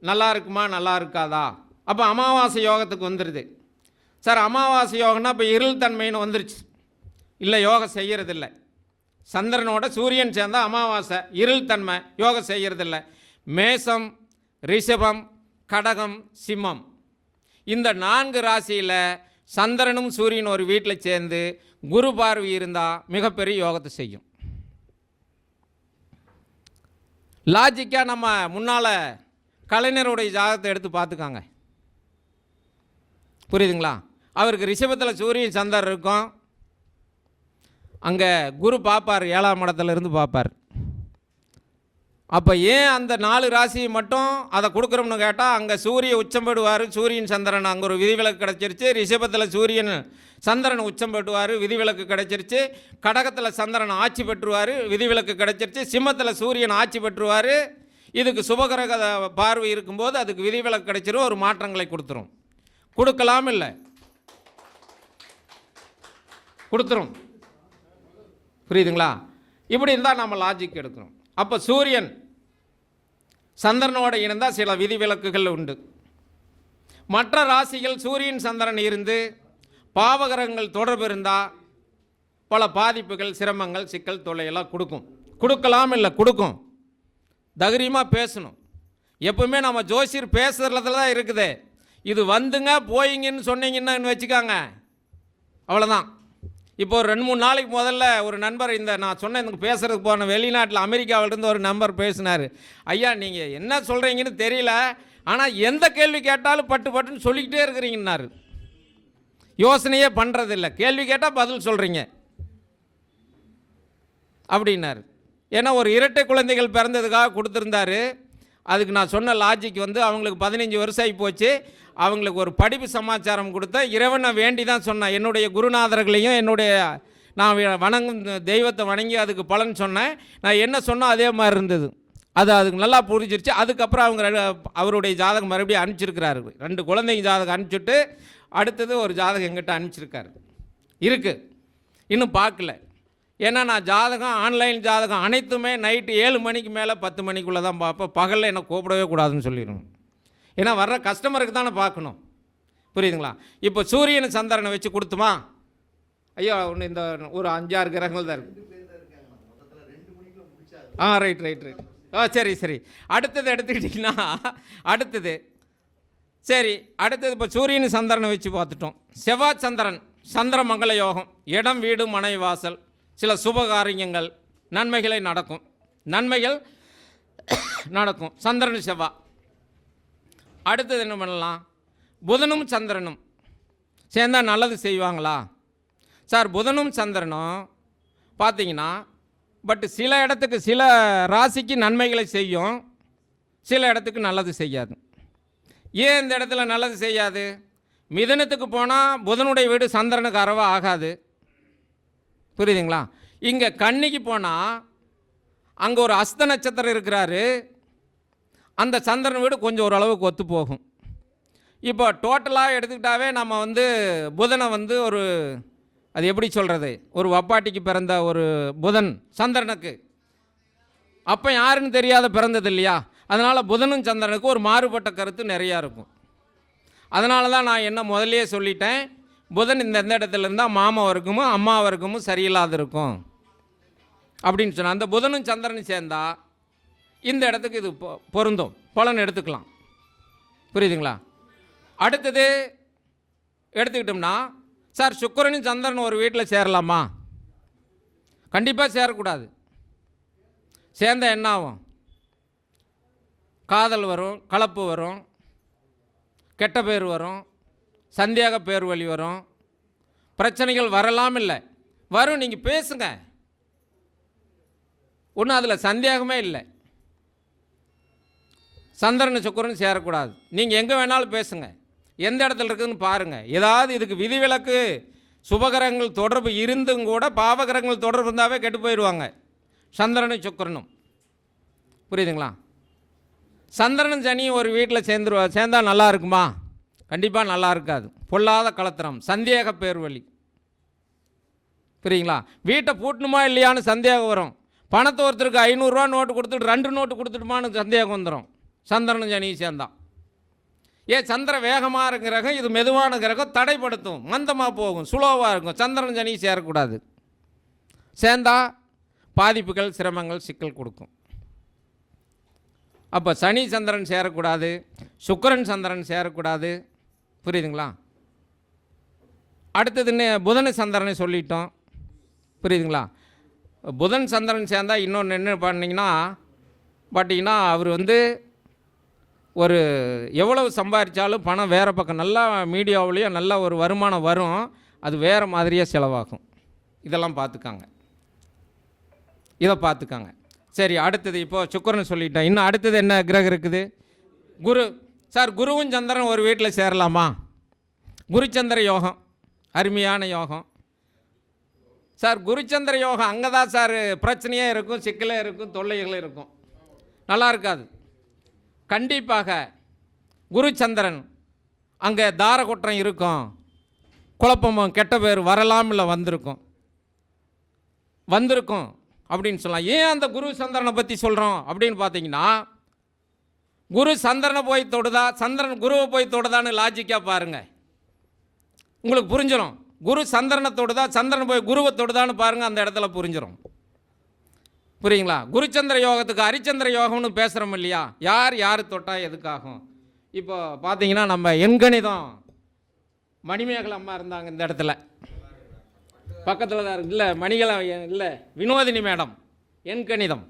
நல்லா இருக்குமா நல்லா இருக்காதா? அப்போ அமாவாசை யோகத்துக்கு வந்துடுது. சார் அமாவாசை யோகம்னா இப்போ இருள் தன்மைன்னு வந்துருச்சு. இல்லை, யோகம் செய்கிறதில்ல. சந்திரனோட சூரியன் சேர்ந்தால் அமாவாசை, இருள் தன்மை, யோகம் செய்கிறதில்ல. மேசம், ரிஷபம், கடகம், சிம்மம் இந்த 4 ராசியில் சந்திரனும் சூரியன் ஒரு வீட்டில் சேர்ந்து குரு பார்வை இருந்தால் மிகப்பெரிய யோகத்தை செய்யும். லாஜிக்காக நம்ம முன்னால் கலைஞருடைய ஜாதகத்தை எடுத்து பார்த்துக்காங்க, புரியுதுங்களா? அவருக்கு ரிஷபத்தில் சூரியன் சந்திரன் இருக்கும், அங்கே குரு பார்ப்பார், 7ஆம் இடத்துல இருந்து பார்ப்பார். அப்போ ஏன் அந்த 4 ராசியை மட்டும் அதை கொடுக்குறோம்னு கேட்டால், அங்கே சூரிய உச்சம் பெறுவார், சூரியன் சந்திரன் அங்கே ஒரு விதிவிலக்கு கிடச்சிருச்சு. ரிஷபத்தில் சூரியன் சந்திரன் உச்சம் பெற்றுவார், விதிவிலக்கு கிடச்சிருச்சு. கடகத்தில் சந்திரன் ஆட்சி பெற்றுவார், விதிவிலக்கு கிடச்சிருச்சு. சிம்மத்தில் சூரியன் ஆட்சி பெற்றுவார். இதுக்கு சுபகிரக பார்வை இருக்கும்போது அதுக்கு விதிவிலக்கு கிடைச்சிரும், ஒரு மாற்றங்களை கொடுத்துரும். கொடுக்கலாம் இல்லை, கொடுத்துரும். புரியுதுங்களா? இப்படி இருந்தால் நம்ம லாஜிக் எடுக்கணும். அப்போ சூரியன் சந்திரனோட இருந்தால் சில விதிவிலக்குகள் உண்டு. மற்ற ராசிகள் சூரியன் சந்திரன் இருந்து பாவகிரகங்கள் தொடர்பு இருந்தால் பல பாதிப்புகள், சிரமங்கள், சிக்கல், தொல்லையெல்லாம் கொடுக்கும். கொடுக்கலாம் இல்லை, கொடுக்கும். தைரியமாக பேசணும். எப்பவுமே நம்ம ஜோசியர் பேசுகிறதுல தான் இருக்குது. இது வந்துங்க போயிங்கன்னு சொன்னீங்கன்னு வச்சுக்காங்க, அவ்வளோதான். இப்போ ஒரு 2-3 நாளைக்கு முதல்ல ஒரு நண்பர் நான் சொன்ன எனக்கு பேசுகிறதுக்கு போன வெளிநாட்டில் அமெரிக்காவிலிருந்து ஒரு நண்பர் பேசினார். ஐயா நீங்கள் என்ன சொல்கிறீங்கன்னு தெரியல, ஆனால் எந்த கேள்வி கேட்டாலும் பட்டு பட்டுன்னு சொல்லிக்கிட்டே இருக்கிறீங்கன்னாரு. யோசனையே பண்ணுறதில்ல, கேள்வி கேட்டால் பதில் சொல்கிறீங்க அப்படின்னாரு. ஏன்னா ஒரு இரட்டை குழந்தைகள் பிறந்ததுக்காக கொடுத்துருந்தாரு. அதுக்கு நான் சொன்ன லாஜிக் அவங்களுக்கு 15 வருஷம் ஆகி போச்சு. அவங்களுக்கு ஒரு படிப்பு சமாச்சாரம் கொடுத்தேன். இறைவனை வேண்டி தான் சொன்னேன். என்னுடைய குருநாதர்களையும் நான் வணங்கும் தெய்வத்தை வணங்கி அதுக்கு பலன் சொன்னேன். நான் என்ன சொன்னோம் அதே மாதிரி இருந்தது. அதுக்கு நல்லா புரிஞ்சிருச்சு. அதுக்கப்புறம் அவருடைய ஜாதகம் மறுபடியும் அனுப்பிச்சிருக்கிறாரு. 2 குழந்தைங்க ஜாதகம் அனுப்பிச்சுட்டு அடுத்தது ஒரு ஜாதகம் எங்கிட்ட அனுப்பிச்சிருக்காரு. இருக்குது, இன்னும் பார்க்கல. ஏன்னா நான் ஜாதகம், ஆன்லைன் ஜாதகம் அனைத்துமே நைட்டு 7 மணிக்கு மேலே 10 மணிக்குள்ளே தான் பார்ப்பேன். பகலில் என்னை கூப்பிடவே கூடாதுன்னு சொல்லிடணும். ஏன்னா வர்ற கஸ்டமருக்கு தானே பார்க்கணும், புரியுதுங்களா? இப்போ சூரியன் சந்திரனை வச்சு கொடுத்துமா? ஐயோ ஒன்று இந்த ஒரு 5-6 கிரகங்கள் தான் இருக்குது. ரைட். சரி. அடுத்தது எடுத்துக்கிட்டிங்கன்னா அடுத்தது இப்போ சூரியன் சந்திரனை வச்சு பார்த்துட்டோம். செவ்வாய் சந்திரன், சந்திரமங்கல யோகம், இடம் வீடு மனை வாசல், சில சுபகாரியங்கள், நன்மைகள் நடக்கும். சந்திரன் செவ்வாய். அடுத்தது என்ன பண்ணலாம்? புதனும் சந்திரனும் சேர்ந்தால் நல்லது செய்வாங்களா? சார் புதனும் சந்திரனும் பார்த்தீங்கன்னா சில இடத்துக்கு, சில ராசிக்கு நன்மைகளை செய்யும், சில இடத்துக்கு நல்லது செய்யாது. ஏன் இந்த இடத்துல நல்லது செய்யாது? மிதனத்துக்கு போனால் புதனுடைய வீடு சந்திரனுக்கு அறவா ஆகாது, புரியுதுங்களா? இங்கே கன்னிக்கு போனால் அங்கே ஒரு அஸ்த நட்சத்திரம் இருக்கிறாரு, அந்த சந்திரன் வீடு கொஞ்சம் ஓரளவுக்கு ஒத்து போகும். இப்போ டோட்டலாக எடுத்துக்கிட்டாவே நம்ம புதனை ஒரு அது எப்படி சொல்கிறது, ஒரு வப்பாட்டிக்கு பிறந்த ஒரு புதன் சந்திரனுக்கு அப்போ யாருன்னு தெரியாத பிறந்தது இல்லையா? அதனால் புதனும் சந்திரனுக்கு ஒரு மாறுபட்ட கருத்து நிறையா இருக்கும். அதனால தான் நான் என்ன முதல்லையே சொல்லிட்டேன், புதன் இந்த இடத்துல இருந்தால் மாமா வர்க்கமும் அம்மா வர்க்கமும் சரியில்லாத இருக்கும் அப்படின்னு சொன்னேன். அந்த புதனும் சந்திரனும் சேர்ந்தா இந்த இடத்துக்கு இது பொருந்தும், பலன் எடுத்துக்கலாம், புரியுதுங்களா? அடுத்தது எடுத்துக்கிட்டோம்னா, சார் சுக்கிரனும் சந்திரன் ஒரு வீட்டில் சேரலாமா? கண்டிப்பாக சேரக்கூடாது. சேர்ந்தால் என்ன ஆகும்? காதல் வரும், கலப்பு வரும், கெட்ட பேர் வரும், சந்தேக பேர் வழி வரும், பிரச்சனைகள் வரலாம். இல்லை வரும், நீங்கள் பேசுங்க, ஒன்றும் அதில் சந்தேகமே இல்லை. சந்திரன் சுக்கிரன் சேரக்கூடாது. நீங்கள் எங்கே வேணாலும் பேசுங்க, எந்த இடத்துல இருக்குதுன்னு பாருங்கள். ஏதாவது இதுக்கு விதிவிலக்கு, சுபகிரகங்கள் தொடர்பு இருந்தும் கூட பாவகிரகங்கள் தொடர்பு இருந்தாவே கெட்டு போயிடுவாங்க சந்திரனும் சுக்கிரனும், புரியுதுங்களா? சந்திரனும் சனியும் ஒரு வீட்டில் சேர்ந்தால் நல்லா இருக்குமா? கண்டிப்பாக நல்லா இருக்காது. பொல்லாத கலத்திரம், சந்தேக பேர் வழி, புரியுங்களா? வீட்டை பூட்டணுமா இல்லையான்னு சந்தேகம் வரும். பணத்தை ஒருத்தருக்கு 500 நோட்டு கொடுத்துட்டு 2 நோட்டு கொடுத்துட்டுமான்னு சந்தேகம் வந்துடும். சந்திரனும் சனியும் சேர்ந்தான். சந்திர வேகமாக இருக்கிற கிரகம், இது மெதுவான கிரகம், தடைப்படுத்தும், மந்தமாக போகும், சுலோவாக இருக்கும். சந்திரன் சனியும் சேரக்கூடாது. சேர்ந்தா பாதிப்புகள், சிரமங்கள், சிக்கல் கொடுக்கும். அப்போ சனி சந்திரன் சேரக்கூடாது, சுக்கிரன் சந்திரன் சேரக்கூடாது. புரியுதுங்களா? அடுத்ததுன்னு புதன் சந்திரனை சொல்லிட்டோம். புரியுதுங்களா? புதன் சந்திரன் சேர்ந்தால் இன்னொன்று என்ன பார்த்தீங்கன்னா அவர் ஒரு எவ்வளவு சம்பாதிச்சாலும் பணம் வேறு பக்கம் நல்லா மீடியாவிலையும் நல்ல ஒரு வருமானம் வரும், அது வேறு மாதிரியாக செலவாகும். இதெல்லாம் பார்த்துக்காங்க, இதை பார்த்துக்காங்க. சரி, அடுத்தது இப்போது சுக்கிரன் சொல்லிட்டேன். இன்னும் அடுத்தது என்ன கிரகம் இருக்குது? குரு. சார், குருவும் சந்திரன் ஒரு வீட்டில் சேரலாமா? குருச்சந்திர யோகம் அருமையான யோகம். சார், குருச்சந்திர யோகம் அங்கே தான் சார் பிரச்சனையே இருக்கும், சிக்கலே இருக்கும், தொல்லைகளும் இருக்கும், நல்லா இருக்காது. கண்டிப்பாக குருச்சந்திரன் அங்கே தாரகுற்றம் இருக்கும், குழப்பமும் கெட்ட பேர் வரலாம், இல்லை வந்திருக்கும் அப்படின்னு சொல்லலாம். ஏன் அந்த குரு சந்திரனை பற்றி சொல்கிறோம் அப்படின்னு பார்த்தீங்கன்னா, குரு சந்திரனை போய் தொடுதா, சந்திரன் குருவை போய் தொடுதான்னு லாஜிக்காக பாருங்கள், உங்களுக்கு புரிஞ்சிடும். குரு சந்திரனை தொடுதா, சந்திரன் போய் குருவை தொடுதான்னு பாருங்கள், அந்த இடத்துல புரிஞ்சிடும். புரியுங்களா? குருச்சந்திர யோகத்துக்கு ஹரிச்சந்திர யோகம்னு பேசுகிறோம் இல்லையா? யார் தொட்டால் எதுக்காகும்? இப்போ பார்த்தீங்கன்னா நம்ம எண்கணிதம் மணிமேகலை அம்மா இருந்தாங்க இந்த இடத்துல, பக்கத்தில் தான் இருக்கு. இல்லை மணிகளை இல்லை, வினோதினி மேடம். எண்கணிதம்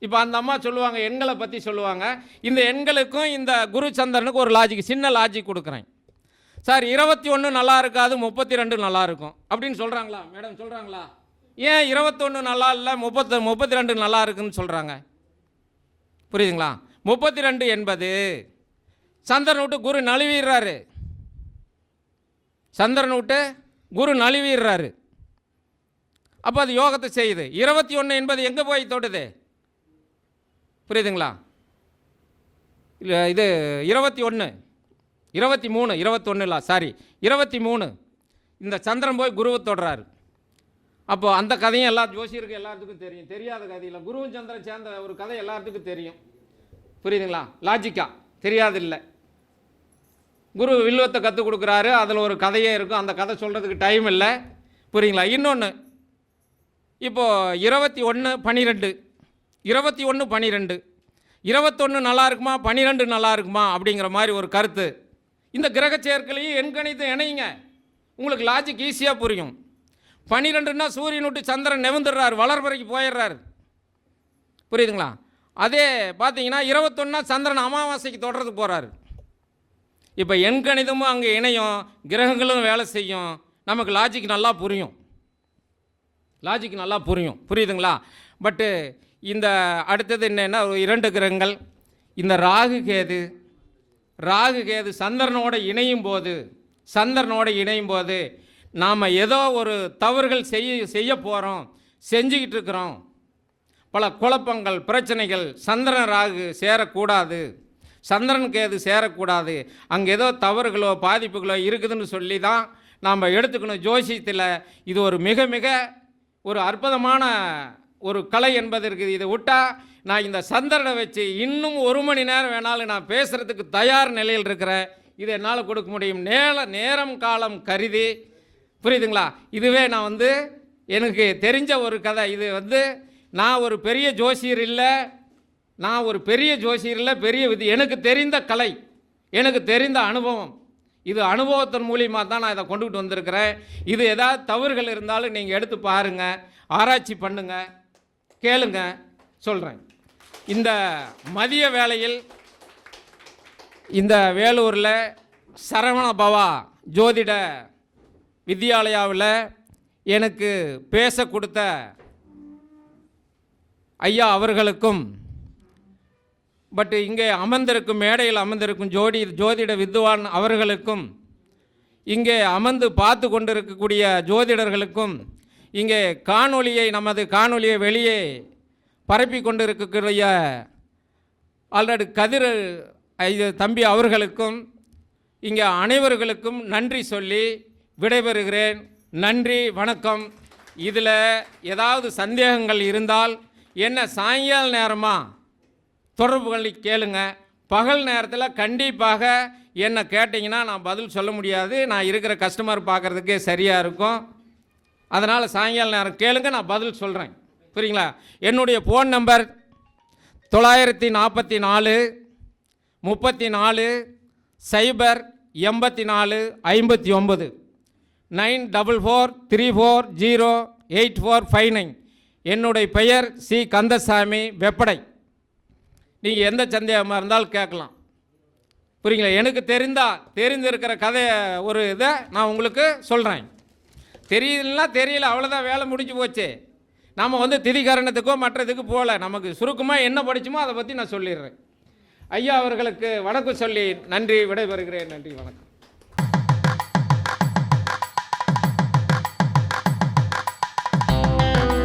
இப்போ அந்த அம்மா சொல்லுவாங்க, எண்களை பற்றி சொல்லுவாங்க. இந்த எண்களுக்கும் இந்த குரு சந்திரனுக்கு ஒரு லாஜிக், சின்ன லாஜிக் கொடுக்குறேன். சார், 21 நல்லா இருக்காது, 32 நல்லா இருக்கும் அப்படின்னு சொல்கிறாங்களா மேடம்? சொல்கிறாங்களா? ஏன் 21 நல்லா இல்லை, 32 நல்லா இருக்குன்னு சொல்கிறாங்க? புரியுதுங்களா? 32 என்பது சந்திரன் விட்டு குரு நழுவிடுறாரு, சந்திரன் விட்டு குரு நழுவிடுறாரு. அப்போ அது யோகத்தை செய்யுது. 21 என்பது எங்கே போய் தொடுது? புரியுதுங்களா? இல்லை, இது 21, 23, 21 சாரி 23 இந்த சந்திரன் போய் குருவை தொடுறாரு. அப்போது அந்த கதையும் ஜோசியருக்கு எல்லாத்துக்கும் தெரியும், தெரியாத கதையில் குருவும் சந்திரன் சேர்ந்த ஒரு கதை எல்லாத்துக்கும் தெரியும். புரியுதுங்களா? லாஜிக்கா தெரியாது இல்லை. குரு வில்வத்தை கற்றுக் கொடுக்குறாரு, அதில் ஒரு கதையே இருக்கும், அந்த கதை சொல்கிறதுக்கு டைம் இல்லை. புரியுங்களா? இன்னொன்று, இப்போது 21, 12 21, 12 21 நல்லா இருக்குமா, 12 நல்லா இருக்குமா அப்படிங்கிற மாதிரி ஒரு கருத்து. இந்த கிரக சேர்க்கையிலையும் எண்கணிதம் இணையுங்க, உங்களுக்கு லாஜிக் ஈஸியாக புரியும். 12ன்னா சூரியன் விட்டு சந்திரன் நெவுந்துடுறாரு, வளர்பறைக்கு போயிடுறாரு. புரியுதுங்களா? அதே பார்த்தீங்கன்னா 21னா சந்திரன் அமாவாசைக்கு தொடர்றது போகிறாரு. இப்போ எண்கணிதமும் அங்கே இணையும், கிரகங்களும் வேலை செய்யும், நமக்கு லாஜிக் நல்லா புரியும், புரியுதுங்களா? பட்டு இந்த அடுத்தது என்னென்னா, 2 கிரகங்கள், இந்த ராகு கேது சந்திரனோடு இணையும் போது நாம் ஏதோ ஒரு தவறுகள் செய்ய போகிறோம், செஞ்சுக்கிட்டு இருக்கிறோம், பல குழப்பங்கள், பிரச்சனைகள். சந்திரன் ராகு சேரக்கூடாது, சந்திரன் கேது சேரக்கூடாது, அங்கே ஏதோ தவறுகளோ பாதிப்புகளோ இருக்குதுன்னு சொல்லி தான் நாம் எடுத்துக்கணும். ஜோசியத்தில் இது ஒரு மிக மிக ஒரு அற்புதமான ஒரு கலை என்பது இருக்குது. இதை விட்டால் நான் இந்த சந்திரனை வச்சு இன்னும் 1 மணி நேரம் வேணாலும் நான் பேசுகிறதுக்கு தயார் நிலையில் இருக்கிறேன். இதை என்னால் கொடுக்க முடியும், நேரம் காலம் கருதி. புரியுதுங்களா? இதுவே நான் எனக்கு தெரிஞ்ச ஒரு கதை. இது நான் ஒரு பெரிய ஜோசியர் இல்லை, பெரிய விதி. எனக்கு தெரிந்த கலை, எனக்கு தெரிந்த அனுபவம், இது அனுபவத்தின் மூலியமாக தான் நான் இதை கொண்டுகிட்டு வந்திருக்கிறேன். இது ஏதாவது தவறுகள் இருந்தாலும் நீங்கள் எடுத்து பாருங்கள், ஆராய்ச்சி பண்ணுங்க, கேளுங்க, சொல்கிறேன். இந்த மதிய வேளையில் இந்த வேலூரில் சரவண பவா ஜோதிட வித்யாலயாவில் எனக்கு பேச கொடுத்த ஐயா அவர்களுக்கும், பட் இங்கே அமர்ந்திருக்கும் மேடையில் அமர்ந்திருக்கும் ஜோதிட வித்வான் அவர்களுக்கும், இங்கே அமர்ந்து பார்த்து கொண்டிருக்கக்கூடிய ஜோதிடர்களுக்கும், இங்கே நமது காணொலியை வெளியே பரப்பி கொண்டிருக்கக்கூடிய ஆல்ரெடி கதிர் தம்பி அவர்களுக்கும், இங்கே அனைவர்களுக்கும் நன்றி சொல்லி விடைபெறுகிறேன். நன்றி, வணக்கம். இதில் ஏதாவது சந்தேகங்கள் இருந்தால் என்ன சாயங்கால நேரமாக தொடர்பு கொள்ளி கேளுங்க. பகல் நேரத்தில் கண்டிப்பாக என்ன கேட்டிங்கன்னா நான் பதில் சொல்ல முடியாது. நான் இருக்கிற கஸ்டமர் பார்க்குறதுக்கே சரியாக இருக்கும். அதனால் சாயங்கால நேரம் கேளுங்க, நான் பதில் சொல்கிறேன். புரியுங்களா? என்னுடைய ஃபோன் நம்பர் 944 34 0 84 59 9434308459. என்னுடைய பெயர் சி கந்தசாமி வெப்படை. நீங்கள் எந்த சந்தேகமாக இருந்தாலும் கேட்கலாம். புரியுங்களா? எனக்கு தெரிந்திருக்கிற கதையை ஒரு இதை நான் உங்களுக்கு சொல்கிறேன். தெரியலன்னா தெரியல, அவ்வளோதான், வேலை முடிஞ்சு போச்சு. நம்ம திதிகரணத்துக்கோ மற்றதுக்கு போகல. நமக்கு சுருக்கமாக என்ன படிச்சுமோ அதை பற்றி நான் சொல்லிடுறேன். ஐயா அவர்களுக்கு வணக்கம் சொல்லி நன்றி விடைபெறுகிறேன். நன்றி, வணக்கம்.